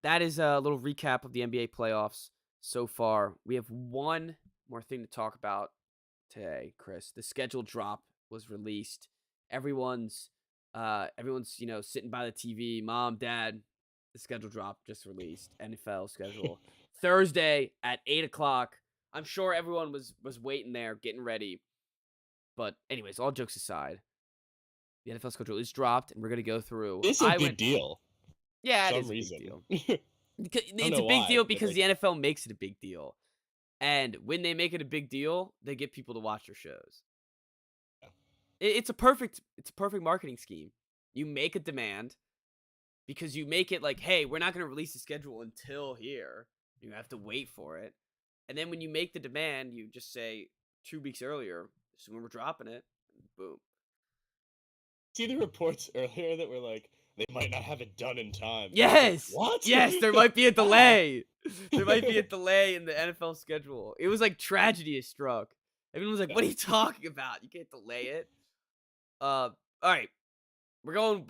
that is a little recap of the NBA playoffs so far. We have one more thing to talk about today, Chris. The schedule drop was released. Everyone's sitting by the TV. Mom, dad, the schedule drop just released. NFL schedule. Thursday at 8 o'clock. I'm sure everyone was waiting there, getting ready. But anyways, all jokes aside, the NFL schedule is dropped, and we're gonna go through. It's a big deal. Yeah, For it some is a reason. big deal. Don't It's a know big why, deal but, because like, the NFL makes it a big deal. And when they make it a big deal, they get people to watch their shows. Yeah. It's a perfect marketing scheme. You make a demand because you make it like, hey, we're not going to release the schedule until here. You have to wait for it. And then when you make the demand, you just say 2 weeks earlier, this is when we're dropping it. Boom. see the reports earlier that were like, they might not have it done in time. Yes. What? Yes, there might be a How? delay. There might be a delay in the NFL schedule. It was like tragedy has struck. Everyone was like, "What are you talking about? You can't delay it." All right.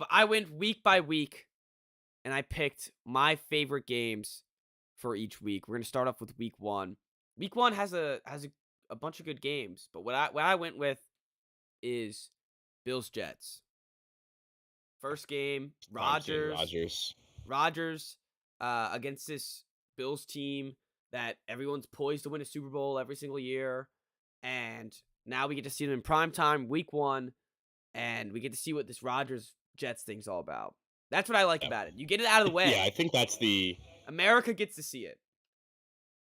I went week by week and I picked my favorite games for each week. We're going to start off with week 1. Week 1 has a bunch of good games, but what I went with is Bills Jets. First game, Rodgers against this Bills team that everyone's poised to win a Super Bowl every single year. And now we get to see them in prime time, week 1, and we get to see what this Rodgers Jets thing's all about. That's what I like about it. You get it out of the way. Yeah, I think that's America gets to see it.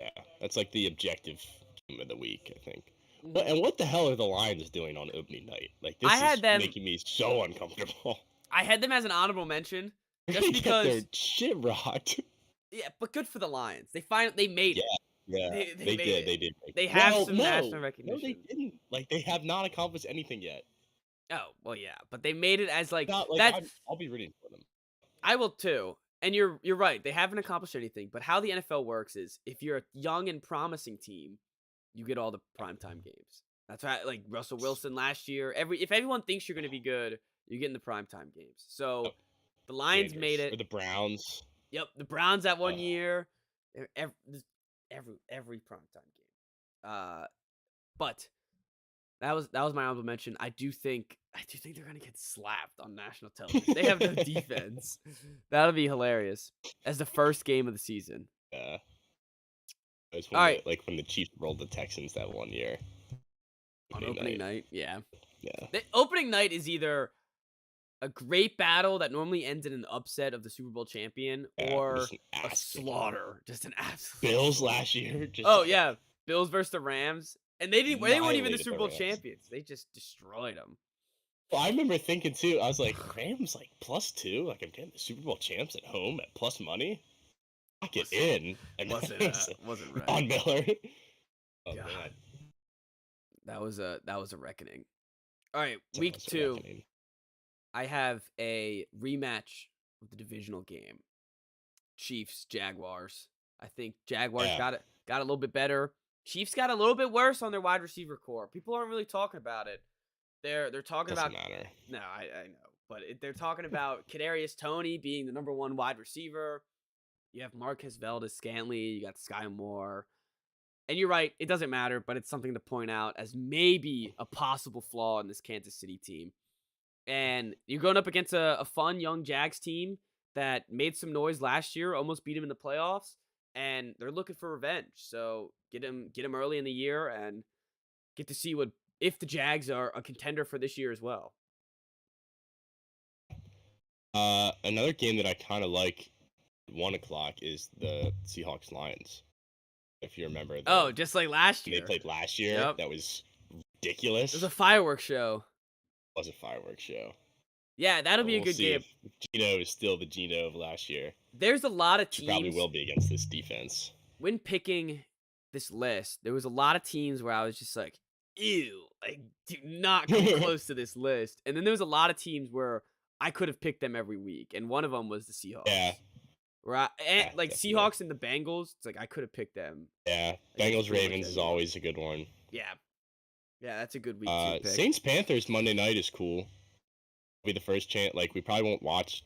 Yeah, that's like the objective game of the week, I think. Mhm. Well, and what the hell are the Lions doing on opening night? Like, this I had is them- making me so uncomfortable. I had them as an honorable mention They're just gonna get their because. shit rocked. Yeah, but good for the Lions. They made it. Yeah, They they made did. it. They did. They have some no, national no, recognition. they didn't. Like, they have not accomplished anything yet. Oh, well, yeah, but they made it as like Not like that. I'll be rooting for them. I will too. And you're right. They haven't accomplished anything. But how the NFL works is if you're a young and promising team, you get all the primetime games. That's right. Like Russell Wilson last year. If everyone thinks you're going to be good, you get in the primetime games. So the Lions made it. Or the Browns. Yep, the Browns that one year. Every primetime game. But that was my honorable mention. I do think they're gonna get slapped on national television. They have no defense. That'll be hilarious as the first game of the season. Yeah. It was All right. when the Chiefs rolled the Texans that one year. On opening night, yeah. Yeah. The opening night is either a great battle that normally ends in an upset of the Super Bowl champion, or a slaughter, just an absolute. Bills last year. Yeah, Bills versus the Rams. And they weren't even the Super Bowl champions. They just destroyed them. Well, I remember thinking too. I was like, Rams like +2. Like, I'm getting the Super Bowl champs at home at plus money. I get in. And wasn't right. Von Miller. Oh God. man, that was a reckoning. All right, week 2. I have a rematch of the divisional game. Chiefs Jaguars. I think Jaguars got a little bit better. Chiefs got a little bit worse on their wide receiver core. People aren't really talking about it. They're talking Doesn't about. Matter. No, I know, but they're talking about Kadarius Toney being the number 1 wide receiver. You have Marquez Valdez-Scantling. You got Sky Moore. And you're right, it doesn't matter, but it's something to point out as maybe a possible flaw in this Kansas City team. And you're going up against a fun young Jags team that made some noise last year, almost beat him in the playoffs, and they're looking for revenge. So get him early in the year and get to see if the Jags are a contender for this year as well. Another game that I kind of like at 1 o'clock is the Seahawks Lions. If you remember. Just like last year. They played last year. Yep. That was ridiculous. It was a fireworks show. was a fireworks show. Yeah, that'll But be a we'll good see game. if Gino is still the Gino of last year. There's a lot of Which probably teams will be against this defense. when picking this list. There was a lot of teams where I was just like, "Ew, like do not come close to this list." And then there was a lot of teams where I could have picked them every week, and one of them was the Yeah, Seahawks. Right, and yeah, like definitely. Seahawks and the Bengals, it's like I could have picked them Yeah, against Bengals pretty much Ravens is anyone. always a good one. Yeah, yeah, that's a good week 2 pick. Saints Panthers Monday night is cool. Be the first chance. Like we probably won't watch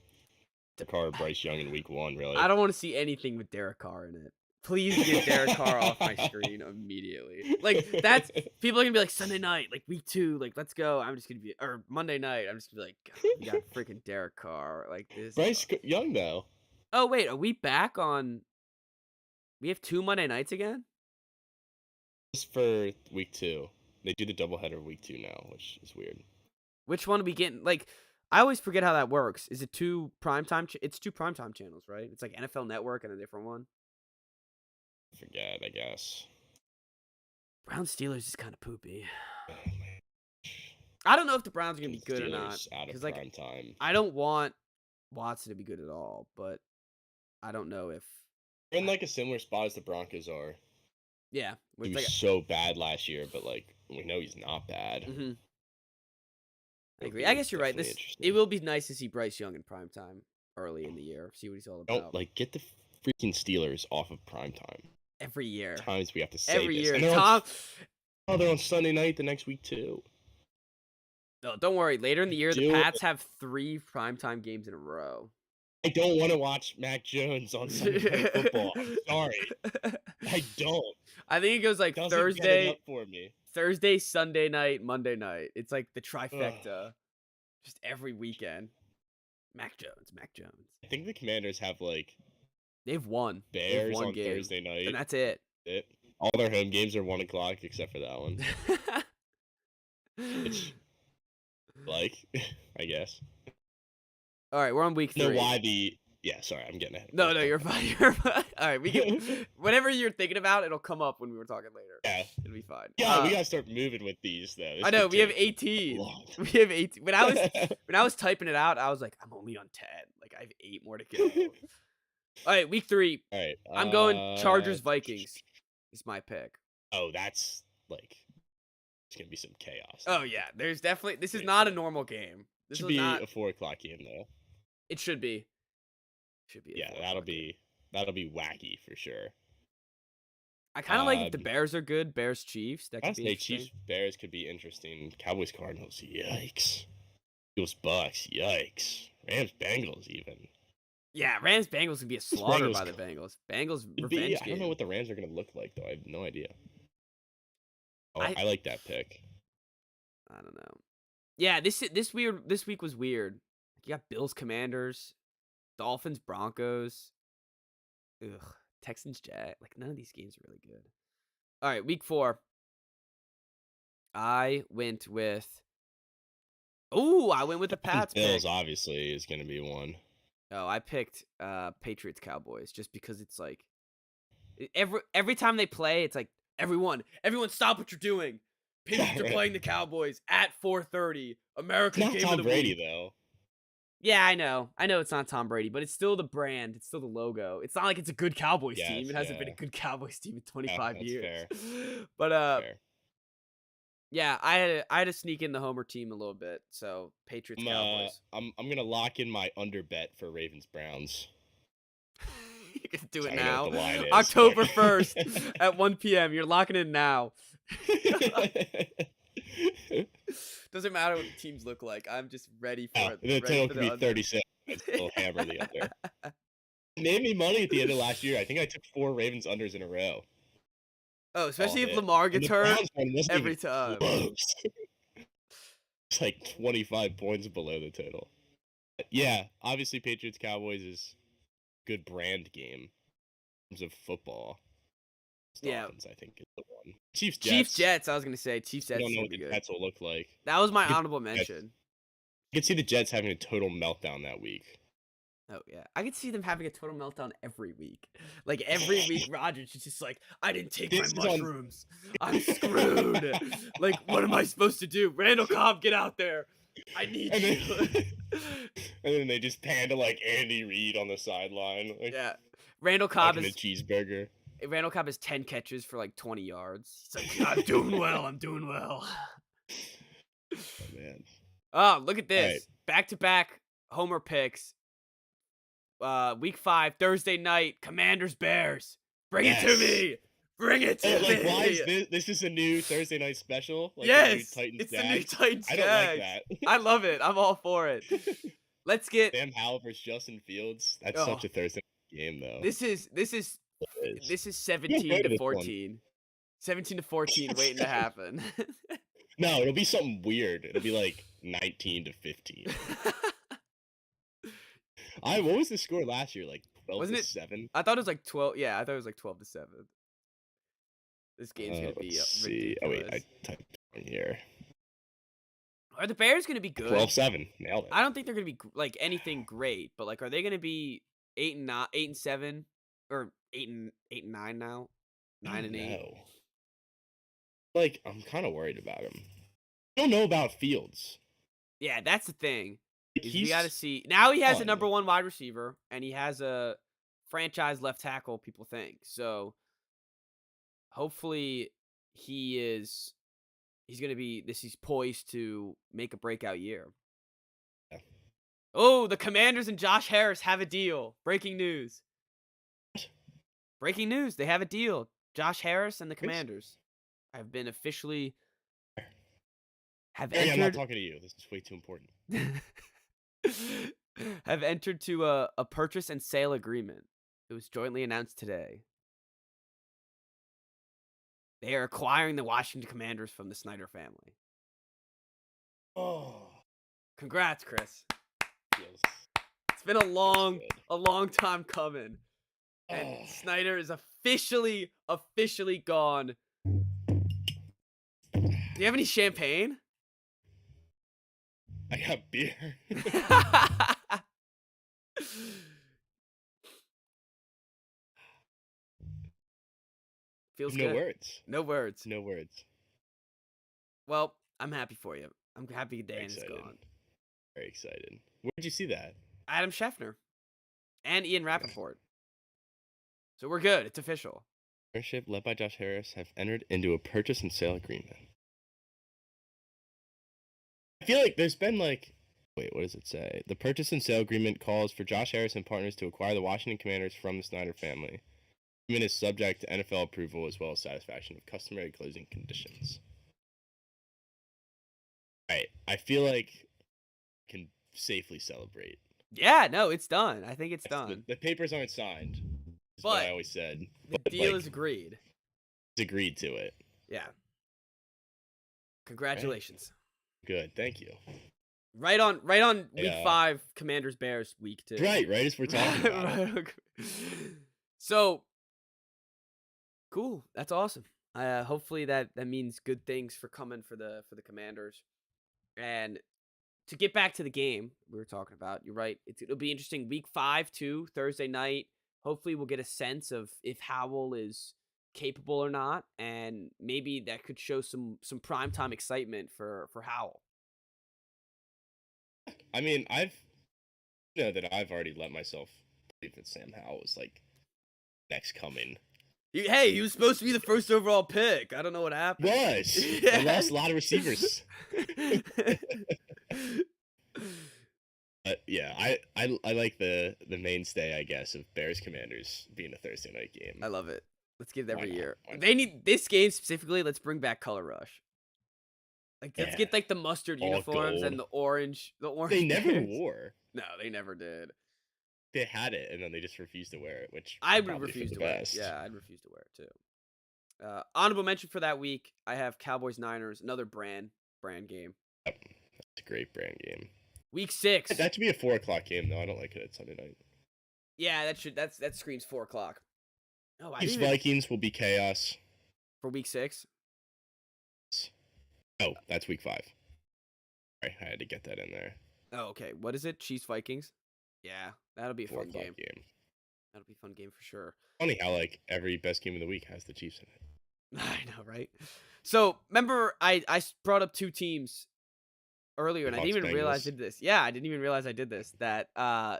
the car Bryce Young in week 1, I really. don't want to see anything with Derek Carr in it. Please get Derek Carr off my screen immediately. Like that's people are gonna be like Sunday night, like week 2, like let's go. I'm just gonna be or Monday night. I'm just gonna be like, God, we got freaking Derek Carr. Like this. Young though. Oh wait, are we back on? We have 2 Monday nights again. Just for week 2, they do the doubleheader week 2 now, which is weird. Which one are we getting? Like, I always forget how that works. Is it 2 primetime? It's 2 primetime channels, right? It's like NFL Network and a different one. Forget, I guess. Browns Steelers is kind of poopy. Oh, man. I don't know if the Browns are gonna be good or not. Steelers out of Because like, prime time. I don't want Watson to be good at all, but I don't know if. They're in like a similar spot as the Broncos are. Yeah, He with was like. so bad last year, but like we know he's not bad. Mm-hmm. I It'll agree. be I guess you're right. definitely It interesting. will be nice to see Bryce Young in primetime early in the year. See what he's all Don't about. like get the freaking Steelers off of prime time. Every year. Times we have to say Every this. year. And they're Tom. they're on Sunday night the next week too. No, don't worry. Later in the year, the Do it. Pats have 3 primetime games in a row. I don't want to watch Mac Jones on Sunday Night Football. I'm sorry. I don't. I think it goes like Doesn't get it Thursday, up for me. Thursday, Sunday night, Monday night. It's like the Ugh. trifecta. Just every weekend. Mac Jones. I think the Commanders have like They've won. They've Bears won on game. Thursday night. And that's it. All their home games are 1:00 except for that one. Which, like, I guess. All right, we're on week 3. Know why the? Yeah, sorry, I'm getting ahead. No, you're fine. You're fine. All right, we can. Whatever you're thinking about, it'll come up when we were talking later. Yeah, it'll be fine. yeah, we gotta start moving with these though. This I know could we have take 18. long. We have 18. When I was typing it out, I was like, I'm only on 10. Like I have 8 more to go. All right, week 3. All right, I'm going Chargers Vikings. Is my pick. Oh, that's like it's gonna be some chaos. Oh yeah, there's definitely. This is not a normal game. This Should is be not. a 4:00 game though. It should be. Should be. Yeah, that'll be wacky for sure. I kind of like if the Bears are good. Bears Chiefs. That could be interesting. Chiefs Bears could be interesting. Cowboys Cardinals. Yikes. Eagles Bucks. Yikes. Rams Bengals even. Yeah, Rams Bengals would be a slaughter by the Bengals. Bengals revenge game. I don't know what the Rams are gonna look like though. I have no idea. Oh, I like that pick. I don't know. Yeah, this week was weird. You got Bills Commanders, Dolphins Broncos. Ugh, Texans Jet. Like none of these games are really good. All right, week 4. I went with the Pats Bills pick. obviously is gonna be one. Oh, I picked Patriots Cowboys just because it's like every time they play, it's like everyone stop what you're doing. Patriots are playing the Cowboys at 4:30. American Not game Tom of the Brady week. though. Yeah, I know it's not Tom Brady, but it's still the brand. It's still the logo. It's not like it's a good Cowboys team. It hasn't been a good Cowboys team in 25 years. Fair. But fair. yeah, I had to sneak in the homer team a little bit. So Patriots Cowboys. I'm gonna lock in my under bet for Ravens Browns. You can do it I don't know now. what the line is, October but- 1st at 1 p.m. You're locking in now. Doesn't matter what the teams look like. I'm just ready for it. The total could be under. 36. We'll hammer the under. Made me money at the end of last year. I think I took 4 Ravens unders in a row. Oh, especially if hit. Lamar gets The hurt Browns one wasn't every even time. close. It's like 25 points below the total. But yeah, obviously Patriots Cowboys is a good brand game in terms of football. Dolphins, I think, is the one. Chiefs Jets. I was gonna say Chiefs Jets. I don't know Would what be the good. Jets will look like. That was my honorable mention. You could see the Jets having a total meltdown that week. Oh yeah, I could see them having a total meltdown every week. Like every week, Rodgers is just like, I didn't take my mushrooms. I'm screwed. Like, what am I supposed to do? Randall Cobb, get out there. I need And then, you. and then they just pan to like Andy Reid on the sideline, like Yeah. Randall Cobb talking a is cheeseburger. Randall Cobb has 10 catches for like 20 yards. He's like, "Yeah, I'm doing well. I'm doing well." Oh man. Oh, look at All right. this. Back-to-back homer picks. Week 5, Thursday night, Commanders Bears. Bring it to Yes. me. Bring it to Like, why is me. this is a new Thursday night special? Like the new Yes, Titans it's the new Jags? Titans I don't like Jags. that. I love it. I'm all for it. Let's get Sam Howell versus Justin Fields. That's oh, such a Thursday night game, though. this is this is It is. this is You can 17 go to to this one. 14. 17 to 14 waiting to happen. No, it'll be something weird. It'll be like 19 to 15. What was the score last year? Like 12 Wasn't to it 7? I thought it was like 12. Yeah, I thought it was like 12 to 7. This game's going to Let's be see. Oh wait, I ridiculous. typed it in here. Are the Bears going to be good? 12-7. Nailed it. I don't think they're going to be like anything great, but like are they going to be 8 and 7 or 8 and 9 now? 9 and 8. No. Like, I'm kind of worried about him. I don't know about Fields. Yeah, that's the thing. Like, We got to see. Now he has a fun. number 1 wide receiver and he has a franchise left tackle, people think. So hopefully he's going to be he's poised to make a breakout year. Yeah. Oh, the Commanders and Josh Harris have a deal. Breaking news. Breaking news. They have a deal. Josh Harris and the Commanders have been officially I'm not talking to you. This is way too important. have entered to a purchase and sale agreement. It was jointly announced today. They are acquiring the Washington Commanders from the Snyder family. Oh. Congrats, Chris. Yes. It's been a long time coming. And Oh. Snyder is officially gone. Do you have any champagne? I got beer. Feels No good. words. No words. No words. Well, I'm happy for you. I'm happy Dan is Excited. gone. Very excited. Where'd you see that? Adam Scheffner and Ian Rappaport. So we're good. It's official. Partnership led by Josh Harris have entered into a purchase and sale agreement. I feel like there's been like, wait, what does it say? The purchase and sale agreement calls for Josh Harris and partners to acquire the Washington Commanders from the Snyder family. The agreement is subject to NFL approval as well as satisfaction of customary closing conditions. Alright, I feel like I can safely celebrate. Yeah, no, it's done. I think it's done. The papers aren't signed. Is But what I always said. The deal is agreed. It's agreed to it. Yeah. Congratulations. Good, thank you. Right on week 5, Commanders Bears week 2. Right as we're talking about it. So cool. That's awesome. Hopefully that means good things for coming for the Commanders. And to get back to the game we were talking about, you're right. It'll be interesting. Week 5 too, Thursday night. Hopefully we'll get a sense of if Howell is capable or not, and maybe that could show some primetime excitement for Howell. I mean, I've already let myself believe that Sam Howell was like next coming. Hey, he was supposed to be the first overall pick. I don't know what happened. I lost a lot of receivers. But yeah, I like the mainstay, I guess, of Bears Commanders being a Thursday night game. I love it. Let's get it every year. Why not? They need this game specifically. Let's bring back Color Rush. Like, let's get like the mustard All uniforms gold. and the orange. They never Bears. wore. No, they never did. They had it, and then they just refused to wear it, which I would probably refuse for to the wear it. best. Yeah, I'd refuse to wear it too. Honorable mention for that week, I have Cowboys Niners, another brand game. Yep. That's a great brand game. Week 6. That should be a 4:00 game though. I don't like it at Sunday night. Yeah, that screams 4:00. Oh, Chiefs Vikings will be chaos. For week 6? Oh, that's week 5. Sorry, I had to get that in there. Oh, okay. What is it? Chiefs Vikings? Yeah, that'll be a fun 4:00 game. game. That'll be a fun game for sure. Funny how like every best game of the week has the Chiefs in it. I know, right? So remember, I brought up 2 teams earlier, and I didn't Seahawks even realize I Bengals. did this. Yeah, I didn't even realize I did this. That I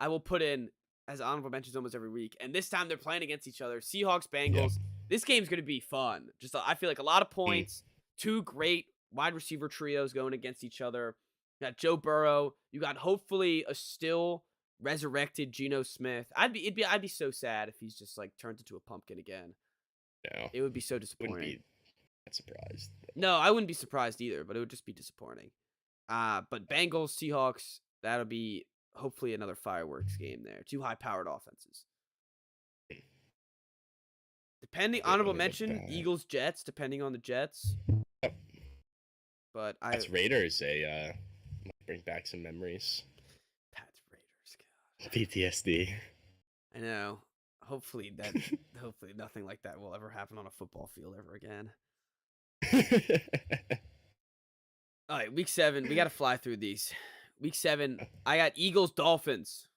will put in as honorable mentions almost every week, and this time they're playing against each other. Seahawks Yeah. Bengals. This game's gonna be fun. Just I feel like a lot of Mm. points. Two great wide receiver trios going against each other. You got Joe Burrow. You got hopefully a still resurrected Geno Smith. I'd be so sad if he's just like turned into a pumpkin again. No, It would be so wouldn't disappointing. be that surprised. No, I wouldn't be surprised either, but it would just be disappointing. But Bengals, Seahawks, that'll be hopefully another fireworks game there. Two high-powered offenses. Depending, Let honorable me look mention, back. Eagles, Jets, depending on the Jets. Yep. But That's Raiders. Might bring back some memories. Pats Raiders. God. PTSD. I know. Hopefully nothing like that will ever happen on a football field ever again. All right, week 7. We got to fly through these. Week 7, I got Eagles, Dolphins.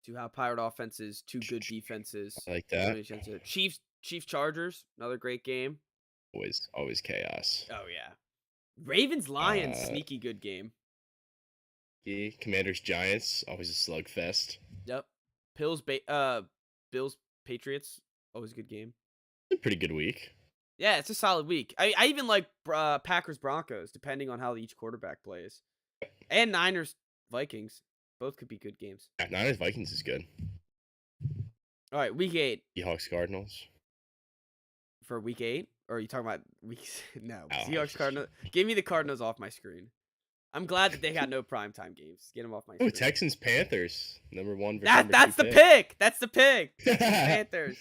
Two high-powered offenses, two good defenses. I like that. Chiefs, Chargers, another great game. Always chaos. Oh yeah. Ravens, Lions, sneaky good game. Commanders, Giants, always a slugfest. Yep. Bills, Patriots, always a good game. A pretty good week. Yeah, it's a solid week. I even like Packers, Broncos, depending on how each quarterback plays. And Niners, Vikings, both could be good games. Yeah, Niners, Vikings is good. All right, week 8. Seahawks, Cardinals. For week 8? Or are you talking about weeks? No, Oh, Seahawks, Cardinals. Give me the Cardinals off my screen. I'm glad that they got no primetime games. Get them off my screen. Oh, Texans, Panthers, number 1 versus That's number 2 the pick. pick. That's the pick. Panthers.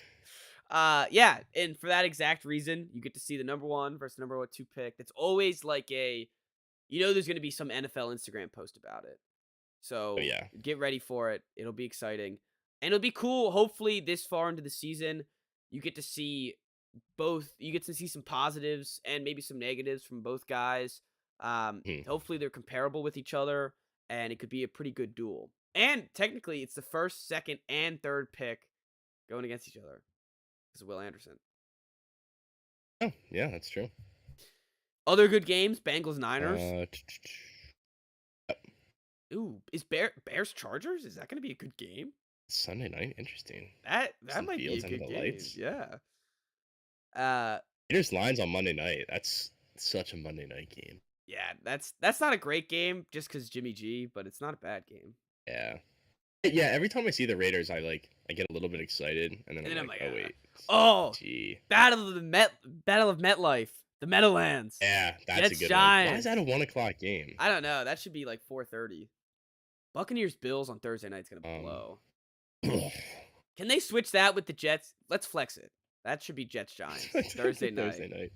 Yeah, and for that exact reason, you get to see the number 1 versus number 2 pick. That's always like there's going to be some NFL Instagram post about it. So yeah, get ready for it. It'll be exciting. And it'll be cool. Hopefully this far into the season, you get to see both. You get to see some positives and maybe some negatives from both guys. Hopefully they're comparable with each other, and it could be a pretty good duel. And technically, it's the first, second, and third pick going against each other. This is Will Anderson. Oh, yeah, that's true. Other good games: Bengals, Niners. Ooh, is Bears Chargers? Is that going to be a good game? Sunday night, interesting. That Some might be a fields under good the game. lights. Yeah. Raiders Lions on Monday night. That's such a Monday night game. Yeah, that's not a great game just because Jimmy G, but it's not a bad game. Yeah. Yeah, every time I see the Raiders, I get a little bit excited, and then I'm like, oh wait. Gee. Battle of MetLife, the Meadowlands. Yeah, that's Jets, a good Giants. one. Why is that a 1:00 game? I don't know. That should be like 4:30. Buccaneers Bills on Thursday night's gonna blow. Can they switch that with the Jets? Let's flex it. That should be Jets Giants Thursday night.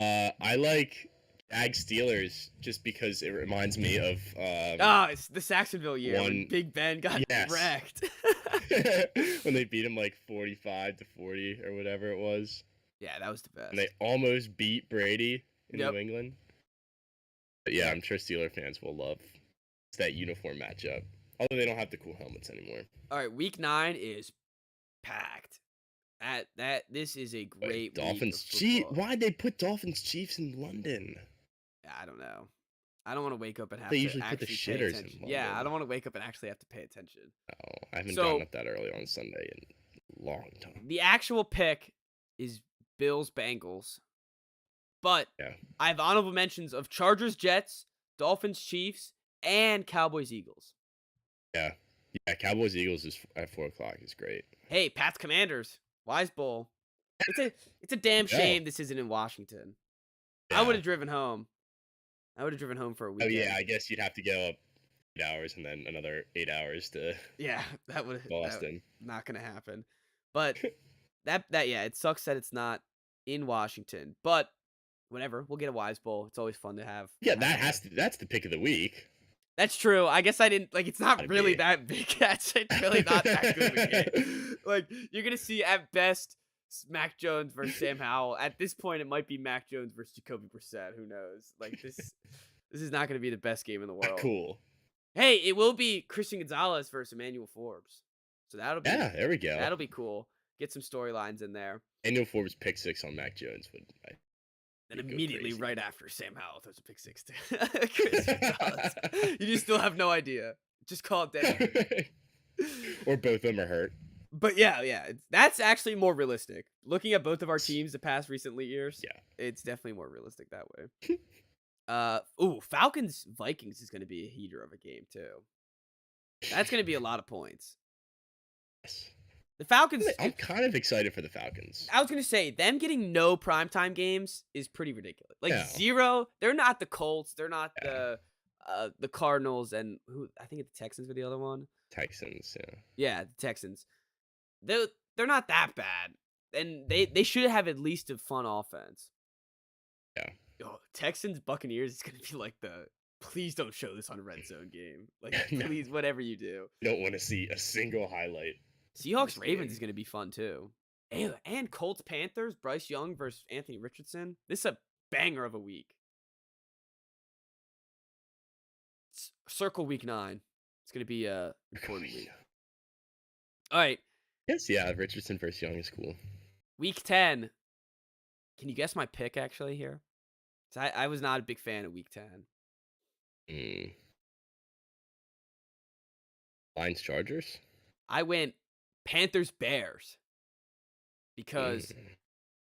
I like Jags Steelers just because it reminds me of it's the Saxonville year when Big Ben got wrecked. when they beat him like 45-40 or whatever it was. Yeah, that was the best. And they almost beat Brady in New England. But yeah, I'm sure Steeler fans will love that uniform matchup. Although they don't have the cool helmets anymore. All right, week 9 is packed. This is a great Dolphins week. Why'd they put Dolphins Chiefs in London? I don't know. I don't want to wake up and have they to usually actually put the pay shitters attention. in London. Yeah, I don't want to wake up and actually have to pay attention. No, I haven't gotten up that early on Sunday in a long time. The actual pick is Bills Bengals. But I have honorable mentions of Chargers Jets, Dolphins Chiefs, and Cowboys Eagles. Yeah, Cowboys Eagles is at 4:00 is great. Hey, Pats Commanders, Wise Bowl. It's a damn shame this isn't in Washington. Yeah. I would have driven home. For a weekend. Oh yeah, I guess you'd have to go up 8 hours and then another 8 hours to that would Boston. Not gonna happen. But it sucks that it's not in Washington. But whatever, we'll get a Wise Bowl. It's always fun to have. Yeah, that's the pick of the week. That's true. I guess I didn't it's not really that big. It's really not that good of a game. You're gonna see at best Mac Jones versus Sam Howell. At this point, it might be Mac Jones versus Jacoby Brissett. Who knows? This is not gonna be the best game in the world. Cool. Hey, it will be Christian Gonzalez versus Emmanuel Forbes. So that'll be there we go. That'll be cool. Get some storylines in there. Emmanuel Forbes pick 6 on Mac Jones would And You go immediately crazy. right after, Sam Howell throws a pick six to Christian Gonzalez. You just still have no idea. Just call it dead even. Or both of them are hurt. But yeah, that's actually more realistic. Looking at both of our teams the past recently years, Yeah. it's definitely more realistic that way. Falcons Vikings is going to be a heater of a game too. That's going to be a lot of points. Yes. The Falcons. I'm kind of excited for the Falcons. I was going to say them getting no primetime games is pretty ridiculous. Like No. 0. They're not the Colts. They're not Yeah. the Cardinals, and who I think the Texans were the other one. Texans, yeah. Yeah, the Texans. They're not that bad, and they should have at least a fun offense. Yeah. Oh, Texans Buccaneers is gonna be like the please don't show this on a red zone game. Like No. please, whatever you do. You don't want to see a single highlight. Seahawks Ravens is gonna be fun too. And Colts Panthers, Bryce Young versus Anthony Richardson. This is a banger of a week. Circle week 9. It's gonna be a important week. All right. Yes, yeah, Richardson versus Young is cool. Week 10. Can you guess my pick actually here? I was not a big fan of week 10. Lions Chargers? I went Panthers Bears because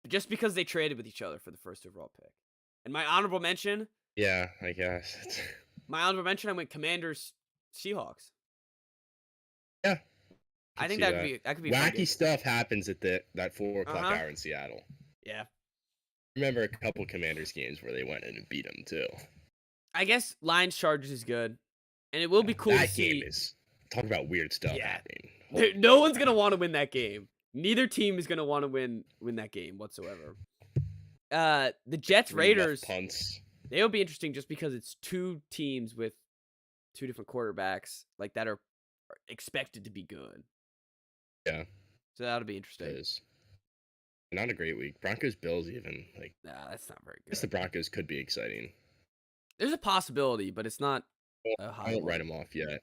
just because they traded with each other for the first overall pick. And my honorable mention, Yeah, I guess. I went Commanders Seahawks. Yeah. I think that could be a fun wacky game. stuff happens at that 4 o'clock hour in Seattle. Yeah. Remember a couple Commanders games where they went in and beat them too. I guess Lions Chargers is good, and it will be cool to see. That game is talk about weird stuff happening. No one's gonna want to win that game. Neither team is gonna want to win that game whatsoever. The Jets Raiders punts. They'll be interesting just because it's 2 teams with 2 different quarterbacks like that are expected to be good. Yeah. So that'll be interesting. It is. Not a great week. Broncos Bills even like. Nah, that's not very good. I guess the Broncos could be exciting. There's a possibility, but it's not a high. I won't write them off yet.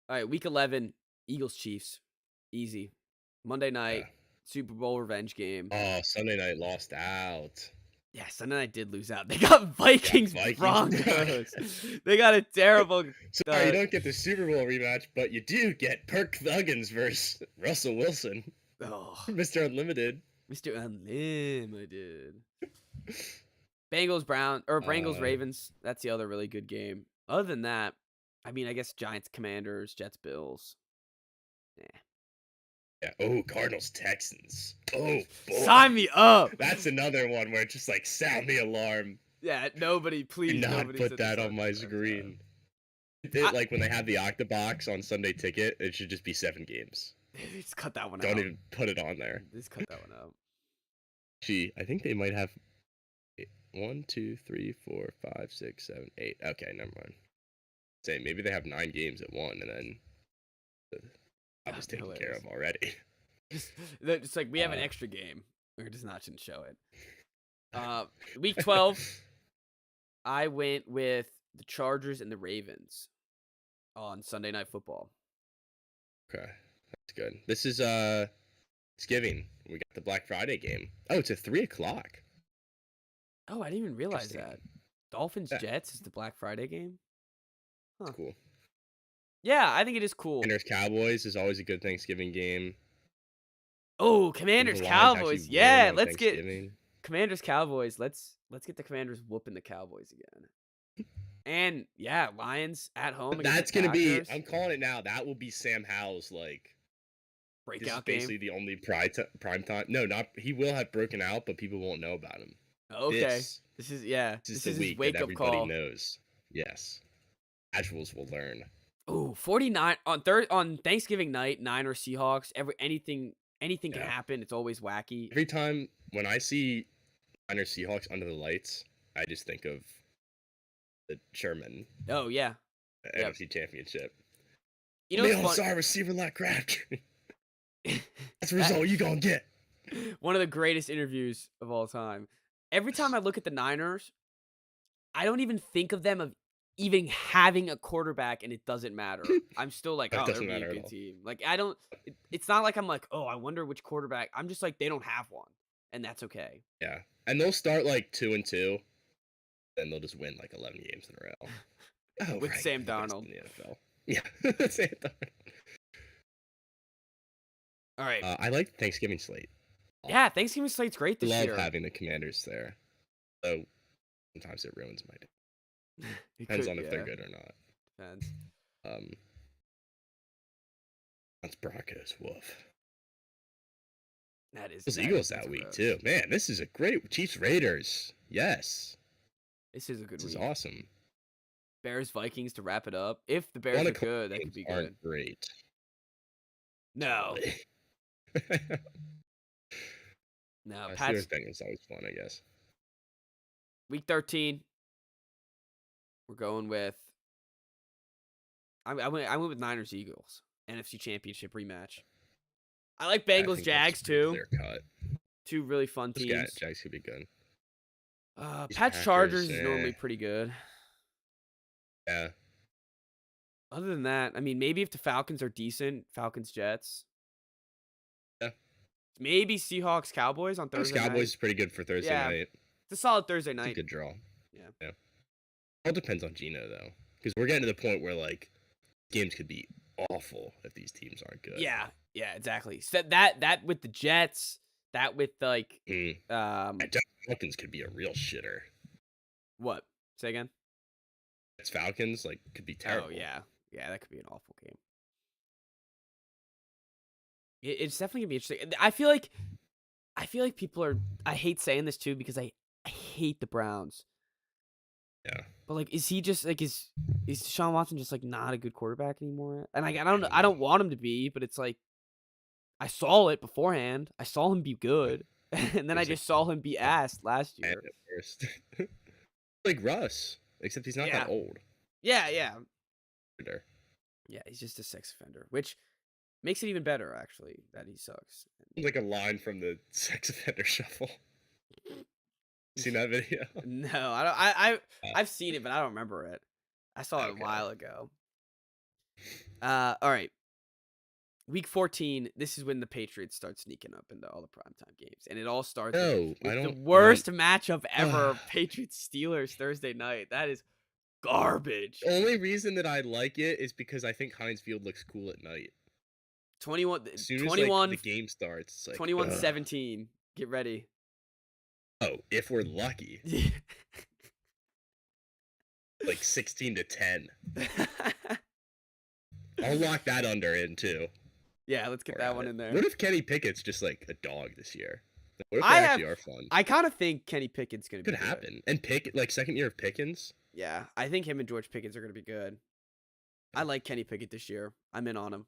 All right, week 11, Eagles Chiefs, easy. Monday night, Super Bowl revenge game. Oh, Sunday night lost out. Yeah, Sunday night did lose out. They got Vikings Broncos. They got a terrible. Sorry, you don't get the Super Bowl rematch, but you do get Kirk Thuggins versus Russell Wilson. Oh, Mr. Unlimited. Mr. Unlimited. Bengals Ravens. That's the other really good game. Other than that, I mean, I guess Giants Commanders, Jets Bills. Yeah. Oh, Cardinals Texans. Oh, boy. Sign me up. That's another one where it's just like sound the alarm. Yeah, please Do not put that on my screen. Like when they have the Octobox on Sunday Ticket, it should just be 7 games. Just cut that one out. Don't even put it on there. Just cut that one out. Gee, I think they might have 1, 2, 3, 4, 5, 6, 7, 8. Okay, never mind. Say maybe they have 9 games at one, and then I was taken care of already. Just like we have an extra game. We're just not going to show it. Week 12, I went with the Chargers and the Ravens on Sunday Night Football. Okay, that's good. This is Thanksgiving. We got the Black Friday game. Oh, it's at 3 o'clock. Oh, I didn't even realize that. Dolphins Jets is the Black Friday game. Huh. That's cool. Yeah, I think it is cool. Commanders Cowboys is always a good Thanksgiving game. Oh, Commanders Cowboys. Yeah, let's get Commanders Cowboys. Let's get the Commanders whooping the Cowboys again. And yeah, Lions at home. That's gonna be. I'm calling it now. That will be Sam Howell's like breakout game. Basically, the only prime time. No, not he will have broken out, but people won't know about him. Okay, this is his wake up call. Everybody knows. Yes, casuals will learn. Oh, 49 on Thanksgiving night, Niners Seahawks. Anything can happen. It's always wacky. Every time when I see Niners Seahawks under the lights, I just think of the Sherman. Oh yeah, NFC Championship. You know, sorry, receiver like Crabtree. That's the result you gonna get. One of the greatest interviews of all time. Every time I look at the Niners, I don't even think of them of even having a quarterback, and it doesn't matter. I'm still like, oh, they're being a good team. Like I don't. It's not like I'm like, oh, I wonder which quarterback. I'm just like, they don't have one, and that's okay. Yeah, and they'll start like 2-2, then they'll just win like 11 games in a row. Oh, With right, Sam the best Darnold. in the NFL. Yeah, Sam Darnold. All right. I like Thanksgiving slate. Yeah, Thanksgiving slate's great I this love year. having the Commanders there. So sometimes it ruins my day. It Depends could, on if they're yeah. good or not. Depends. Um, that's Broncos. Woof. Those Eagles that's that week gross. too. Man, this is a great Chiefs Raiders. Yes, This is a good this is week. awesome. Bears Vikings to wrap it up. If the One Bears are o'clock good, that could games be aren't good. great. No. Really. No. Steelers Pats Bengals always fun, I guess. week 13. We're going with I went with Niners Eagles. NFC Championship rematch. I like I Bengals think that's Jags pretty too. clear cut. Two really fun Those guys, teams. Jags could be good. These Pats Packers, Chargers is normally pretty good. yeah. Other than that, I mean, maybe if the Falcons are decent, Falcons Jets. Yeah. Maybe Seahawks Cowboys on Those Thursday Cowboys night. is pretty good for Thursday Yeah, night. it's a solid Thursday It's a night. good draw. Yeah. Yeah. All depends on Gino though, because we're getting to the point where like games could be awful if these teams aren't good. Yeah, exactly. So that with the Jets, that with like Falcons could be a real shitter. what? Say again? It's Falcons like could be terrible. Oh yeah, that could be an awful game. It's definitely gonna be interesting. I feel like people are. I hate saying this too because I hate the Browns. Yeah. But like, is he just like is Deshaun Watson just like not a good quarterback anymore? And like, I don't want him to be, but it's like I saw it beforehand. I saw him be good, and then I just saw him be ass last year. At first. Like Russ, except he's not that old. Yeah. Yeah, he's just a sex offender, which makes it even better actually that he sucks. like a line from the Sex Offender Shuffle. Seen that video? No, I don't. I've seen it, but I don't remember it. I saw it a while ago. All right. Week 14, this is when the Patriots start sneaking up into all the primetime games. And it all starts with the worst matchup ever, Patriots-Steelers Thursday night. That is garbage. The only reason that I like it is because I think Heinz Field looks cool at night. 21, as soon 21 as like, the game starts, it's like 21-17. Get ready. Oh, if we're lucky. Like 16-10. I'll lock that under in too. Yeah, let's get that one in there. What if Kenny Pickett's just like a dog this year? What if they actually are fun? I kind of think Kenny Pickett's going to be good. Could happen. And Pickett, like second year of Pickens. Yeah, I think him and George Pickens are going to be good. I like Kenny Pickett this year. I'm in on him.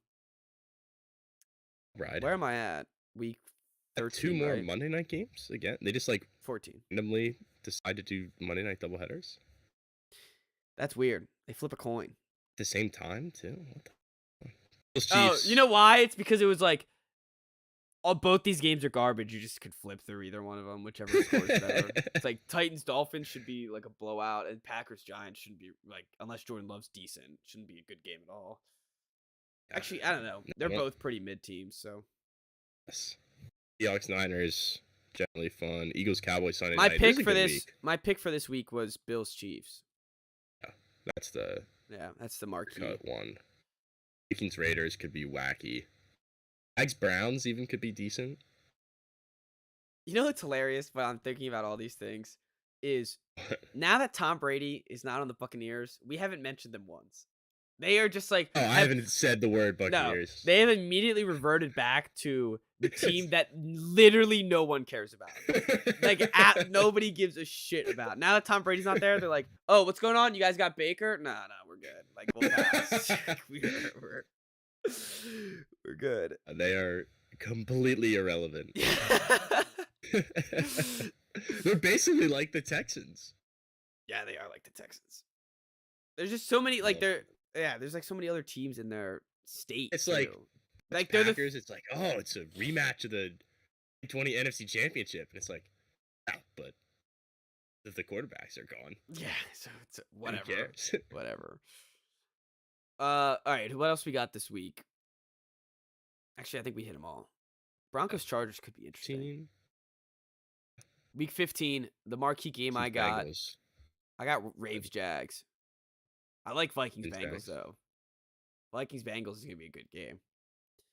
Right. Where am I at? Week 13, 2 more right? Monday night games again. They just like 14 randomly decide to do Monday night doubleheaders. That's weird. They flip a coin At the same time too. What the? Those Chiefs. Oh, you know why? It's because it was like, both these games are garbage. You just could flip through either one of them, whichever scores better. It's like Titans Dolphins should be like a blowout, and Packers Giants shouldn't be like, unless Jordan Love's decent, shouldn't be a good game at all. Actually, I don't know. They're both pretty mid teams, so. Yes. Seahawks Niners generally fun. Eagles Cowboys Sunday my night. My pick for this week was Bills Chiefs. Yeah, that's the marquee cut one. Vikings Raiders could be wacky. Jags Browns even could be decent. You know what's hilarious? But I'm thinking about all these things is now that Tom Brady is not on the Buccaneers, we haven't mentioned them once. They are just like, I haven't said the word Buccaneers. No, they have immediately reverted back to the team that literally no one cares about. Like, nobody gives a shit about. Now that Tom Brady's not there, they're like, oh, what's going on? You guys got Baker? No, we're good. Like, we'll pass. we're good. They are completely irrelevant. They're basically like the Texans. Yeah, they are like the Texans. There's just so many, like, there's like so many other teams in their state. It's too. like they're Packers. It's like, oh, it's a rematch of the 20 NFC Championship, and it's like, but if the quarterbacks are gone, yeah, so it's whatever. Who cares? Whatever. All right, what else we got this week? Actually, I think we hit them all. Broncos Chargers could be interesting. Week 15, the marquee game Chiefs Bengals. I got Raves Jags. I like Vikings Ravens, Bengals Jags. though. Vikings Bengals is gonna be a good game.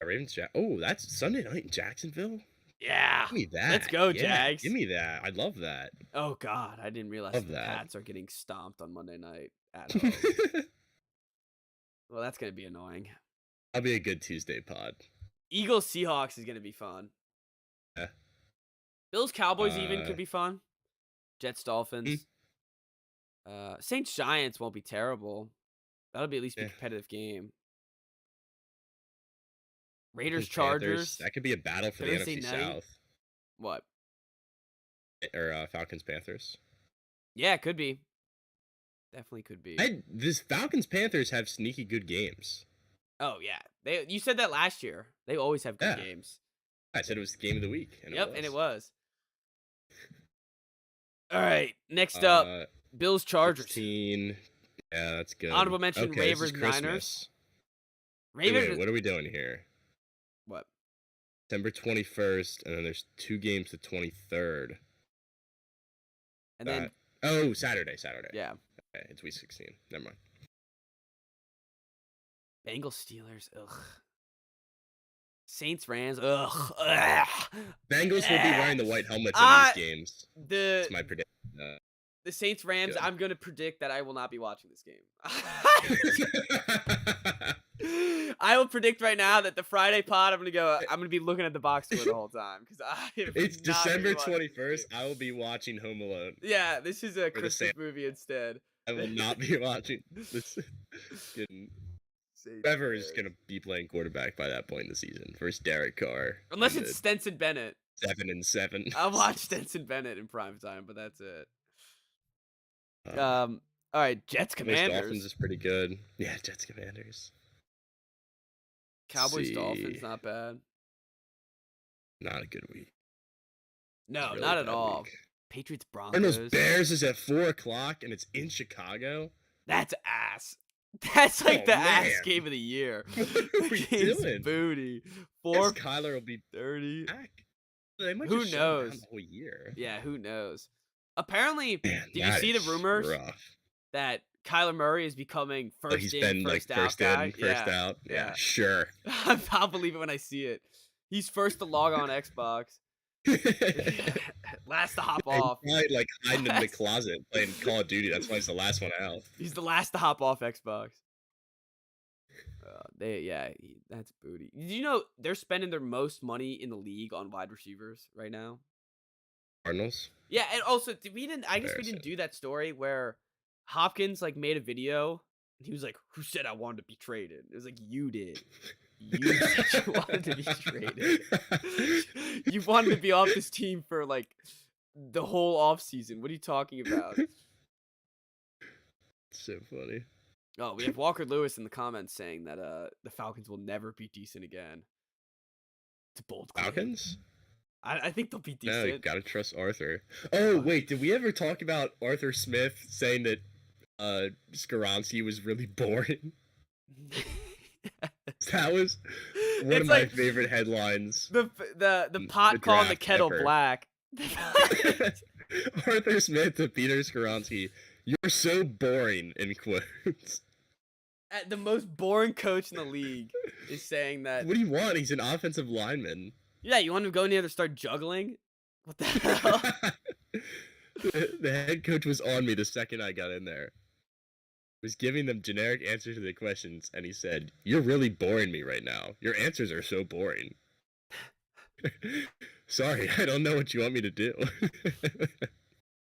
Ravens Jack. Oh, that's Sunday night in Jacksonville. Yeah, Give me let's that. go Yeah, give Jags. me that. I love that. Oh God, I didn't realize Love the that. Pats are getting stomped on Monday night at home. Well, that's gonna be annoying. That'll be a good Tuesday pod. Eagles Seahawks is gonna be fun. Yeah. Bills Cowboys even Uh, could be fun. Jets hmm, Dolphins. Saints Giants won't be terrible. That'll be at least be a yeah. competitive game. Raiders Falcons Panthers. Chargers That could be a battle for Thursday the NFC night. South. What? Or Falcons Panthers. Yeah, it could be. Definitely could be. This Falcons Panthers have sneaky good games. Oh yeah, you said that last year. They always have good Yeah. games. I said it was the game of the week. And Yep, it was. and it was. All right, next up, Bills Chargers. 16. Yeah, that's good. Honorable mention, okay, Ravens this is Christmas. Niners. Wait, what are we doing here? What? December 21st, and then there's 2 games the 23rd. And then Saturday. yeah, Okay, it's week 16. Never mind. Bengals Steelers. Ugh. Saints Rams. Ugh. Ugh. Bengals will be wearing the white helmets in these games. That's my prediction. The Saints Rams. Good. I'm gonna predict that I will not be watching this game. I will predict right now that the Friday pod, I'm gonna be looking at the box score the whole time because it's December 21st. I will be watching Home Alone. Yeah, this is a Christmas movie instead. I will not be watching this. Trevor is gonna be playing quarterback by that point in the season. First Derek Carr. Unless it's Stenson Bennett. 7-7. I'll watch Stenson Bennett in prime time, but that's it. All right, Jets Commanders. Dolphins is pretty good. Yeah, Jets Commanders. Cowboys Dolphins, not bad. Not a good week. No, really not at all. Week. Patriots Broncos. And those Bears is at 4:00 and it's in Chicago. That's ass. That's like the ass game of the year. What are we doing? Booty. Kyler will be 30. back. They might Who just shut him down knows? the whole year. Yeah, who knows? Apparently, Man, did you see the rumors rough. that Kyler Murray is becoming first he's in, been first like out first guy? in, first out. Yeah, sure. I'll believe it when I see it. He's first to log on Xbox. Last to hop off. He's probably like hiding in the closet playing Call of Duty. That's why he's the last one out. He's the last to hop off Xbox. That's booty. Did you know they're spending their most money in the league on wide receivers right now? Cardinals. Yeah, and also I guess we didn't do that story where Hopkins like made a video and he was like, "Who said I wanted to be traded?" It was like, "You did. You said you wanted to be traded. You wanted to be off this team for like the whole offseason. What are you talking about?" So funny. Oh, we have Walker Lewis in the comments saying that the Falcons will never be decent again. It's a bold claim. Falcons? I think they'll be decent. No, you gotta trust Arthur. Oh, wait, did we ever talk about Arthur Smith saying that Skoronski was really boring? That was one of my favorite headlines. The pot calling the kettle black. Arthur Smith to Peter Skoronski, "You're so boring," in quotes. The most boring coach in the league is saying that. What do you want? He's an offensive lineman. Yeah, you want him to go in there to start juggling? What the hell? The head coach was on me the second I got in there. Was giving them generic answers to the questions, and he said, "You're really boring me right now. Your answers are so boring." Sorry, I don't know what you want me to do.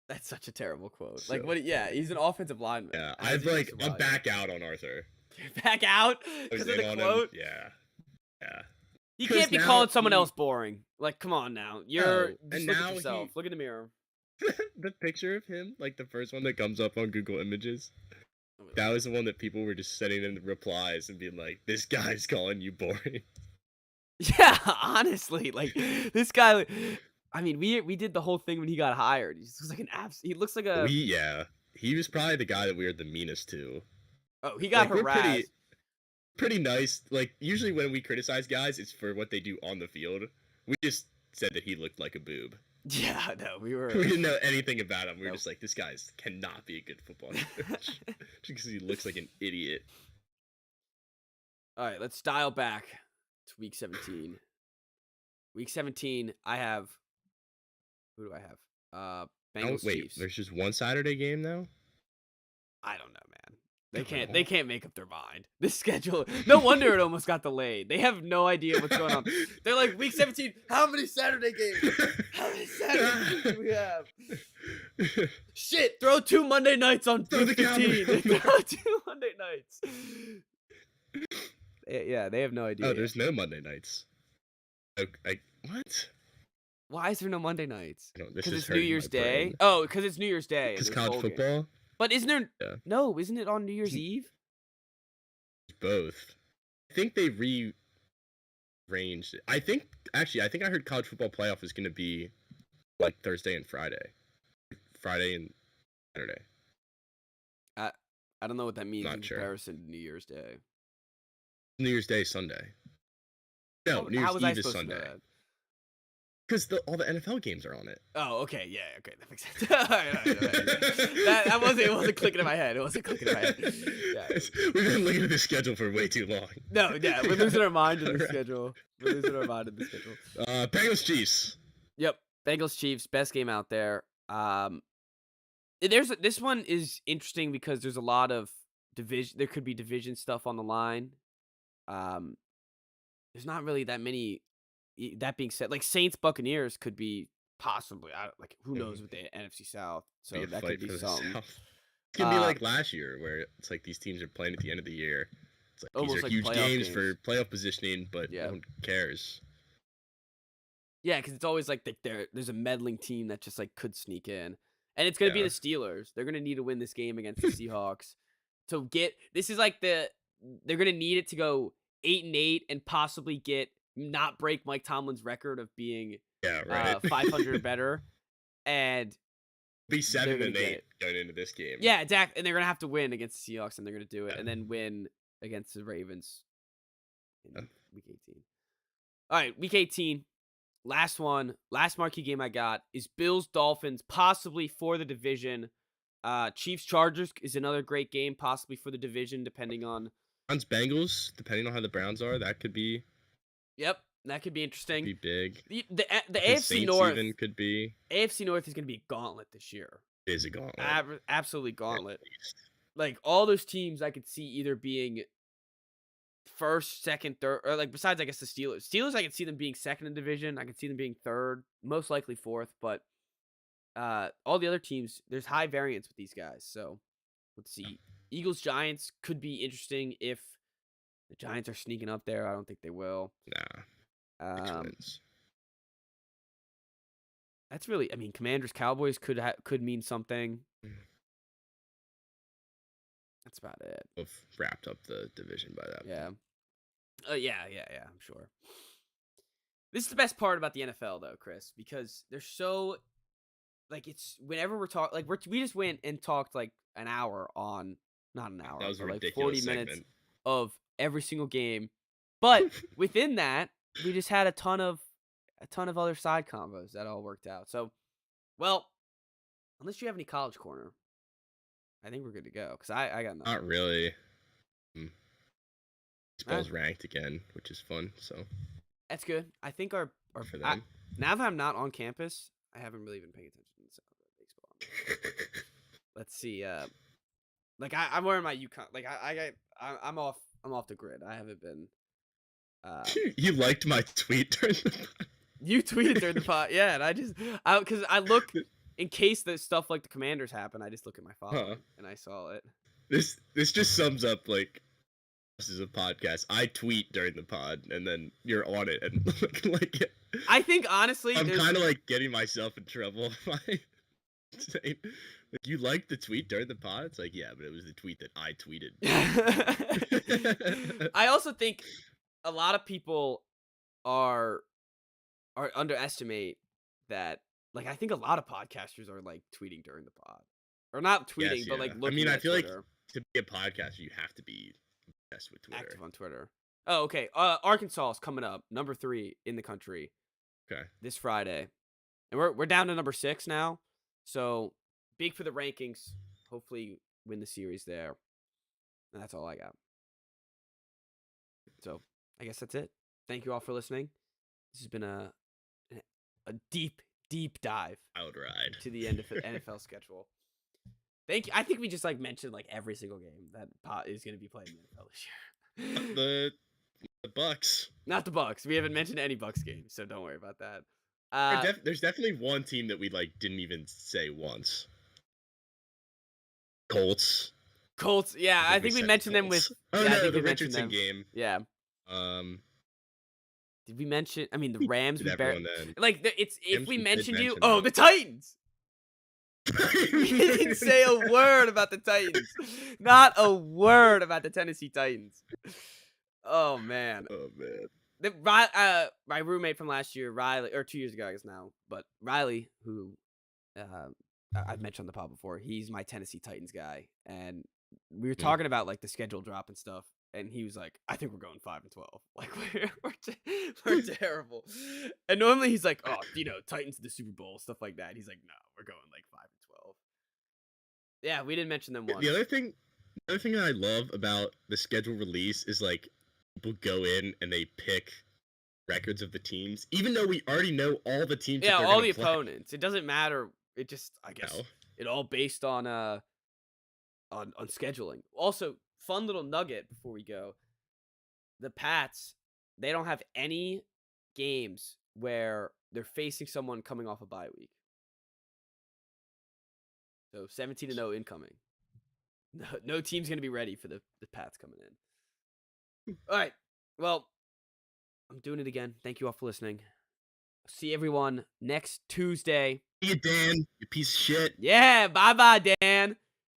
That's such a terrible quote. So like, what? Yeah, he's an offensive lineman. Yeah, I'm back out on Arthur. You're back out because of the quote. Yeah. He can't be calling someone else boring. Like, come on now. Just and look now at yourself. Look in the mirror. The picture of him, like the first one that comes up on Google Images, that was the one that people were just sending in the replies and being like, "This guy's calling you boring." Yeah, honestly, like this guy. I mean, we did the whole thing when he got hired. He just looks like an He looks like a. He was probably the guy that we were the meanest to. Oh, he got harassed. Pretty nice. Like, usually when we criticize guys, it's for what they do on the field. We just said that he looked like a boob. Yeah, no, we were. We didn't know anything about him. We were Nope. just like, this guy cannot be a good football coach just because he looks like an idiot. All right, let's dial back to week 17. Week 17, I have. Who do I have? Oh, Bengals wait, Chiefs. there's just one Saturday game now? I don't know, man. I They don't can't. know. They can't make up their mind. This schedule. No wonder it almost got delayed. They have no idea what's going on. They're like week 17. How many Saturday games? How many Saturday games do we have? Shit! Throw 2 Monday nights on Throw week the 15. camera. Throw 2 Monday nights. Yeah, they have no idea. Oh, Yet. there's no Monday nights. What? Why is there no Monday nights? This Because is it's New hurting Year's my Day. brain. Oh, because it's New Year's Day. Because And there's college bowl games. football? But isn't there? Yeah. No, isn't it on New Year's Eve? Both. I think they rearranged it. I think I heard college football playoff is going to be like Thursday and Friday. Friday and Saturday. I don't know what that means Not in sure. comparison to New Year's Day. New Year's Day is Sunday. No, New How Year's was I Eve is supposed to know Sunday. that? Because all the NFL games are on it. Oh, okay, yeah, okay, that makes sense. All right. It wasn't clicking in my head. It wasn't clicking in my head. Yeah. We've been looking at the schedule for way too long. No, yeah, we're losing our mind in the Alright. schedule. We're losing our mind in the schedule. Bengals Chiefs. Yep, Bengals Chiefs, best game out there. This one is interesting because there's a lot of division. There could be division stuff on the line. There's not really that many. That being said, like Saints Buccaneers could be possibly. Like who knows with the NFC South. So Be a that fight could be for the something. South. It could be like last year, where it's like these teams are playing at the end of the year. It's like these Almost are like huge playoff games for playoff positioning, but Yeah. no one cares. Yeah, because it's always like there's a meddling team that just like could sneak in, and it's gonna be Yeah. the Steelers. They're gonna need to win this game against the Seahawks to get. This is like they're gonna need it to go 8-8 and possibly not break Mike Tomlin's record of being Yeah, right. 500 or better, and Be they're gonna 7-8 get it. going into this game. Yeah, exactly. And they're gonna have to win against the Seahawks, and they're gonna do it, Yeah. and then win against the Ravens in Yeah. week 18. All right, week 18. Last marquee game I got is Bills Dolphins, possibly for the division. Chiefs Chargers is another great game, possibly for the division, depending on. Browns Bengals, depending on how the Browns are, that could be That could be interesting. big. The The AFC Saints North even could be. AFC North is going to be a gauntlet this year. It is a gauntlet. Absolutely gauntlet. At least. Like all those teams, I could see either being first, second, third, or like besides, I guess the Steelers. Steelers, I could see them being second in division. I could see them being third, most likely fourth. But all the other teams, there's high variance with these guys. So let's see. Eagles Giants could be interesting if the Giants are sneaking up there. I don't think they will. Nah. Wins. That's really. I mean, Commanders Cowboys could mean something. That's about it. We've wrapped up the division by that. Yeah. Yeah. I'm sure. This is the best part about the NFL, though, Chris, because they're so like it's whenever we're talking like we just went and talked like an hour on not an hour, That was a but like ridiculous 40 minutes segment. of every single game. But within that, we just had a ton of other side combos that all worked out. So, well, unless you have any college corner, I think we're good to go because I got nothing. Not really. Baseball's ranked again, which is fun. So that's good. I think our for them. now that I'm not on campus, I haven't really been paying attention to baseball. Let's see. Like I'm wearing my UConn. Like I'm off the grid. I haven't been. You liked my tweet during the pod. You tweeted during the pod, yeah, and because I look in case the stuff like the Commanders happen. I just look at my phone and I saw it. This just sums up like this is a podcast. I tweet during the pod, and then you're on it, and like I think honestly, I'm kind of like getting myself in trouble by saying like, you liked the tweet during the pod. It's like yeah, but it was the tweet that I tweeted. I also think a lot of people are underestimate that. Like I think a lot of podcasters are like tweeting during the pod, or not tweeting, Yes, but like yeah. looking. I mean, I at feel Twitter. like to be a podcaster, you have to be obsessed with Twitter. Active on Twitter. Oh, okay. Arkansas is coming up, number 3 in the country. Okay. This Friday. And we're down to number 6 now. So big for the rankings. Hopefully win the series there. And that's all I got. So I guess that's it. Thank you all for listening. This has been a deep, deep dive Out ride. to the NFL schedule. Thank you. I think we just like mentioned like every single game that is going to be played in the NFL this year. The Bucks. Not the Bucks. We haven't mentioned any Bucks games, so don't worry about that. There's definitely one team that we like didn't even say once. Colts. Colts. Yeah, I think we mentioned them with. Oh yeah, I no, think the we mentioned Richardson them. game. Yeah. Did we mention? I mean, the Rams. We like it's if Rams we we did mentioned you. mention Oh, them. the Titans. We didn't say a word about the Titans. Not a word about the Tennessee Titans. Oh man. Oh man. My roommate from last year, Riley, or 2 years ago, I guess now, but Riley, who I've mentioned on the pod before, he's my Tennessee Titans guy, and we were talking about like the schedule drop and stuff, and he was like, "I think we're going 5-12. Like we're terrible." And normally he's like, "Oh, Titans to the Super Bowl, stuff like that." He's like, "No, we're going like 5-12." Yeah, we didn't mention them once. The other thing that I love about the schedule release is like people go in and they pick records of the teams, even though we already know all the teams. Yeah, all the opponents. It doesn't matter. It just, I guess, No. it all based on scheduling. Also, fun little nugget before we go. The Pats, they don't have any games where they're facing someone coming off a bye week. So 17-0 incoming. No team's gonna be ready for the Pats coming in. All right. Well, I'm doing it again. Thank you all for listening. See everyone next Tuesday. See you, Dan, you piece of shit. Yeah, bye-bye, Dan.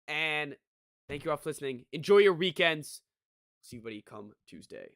And thank you all for listening. Enjoy your weekends. See everybody come Tuesday.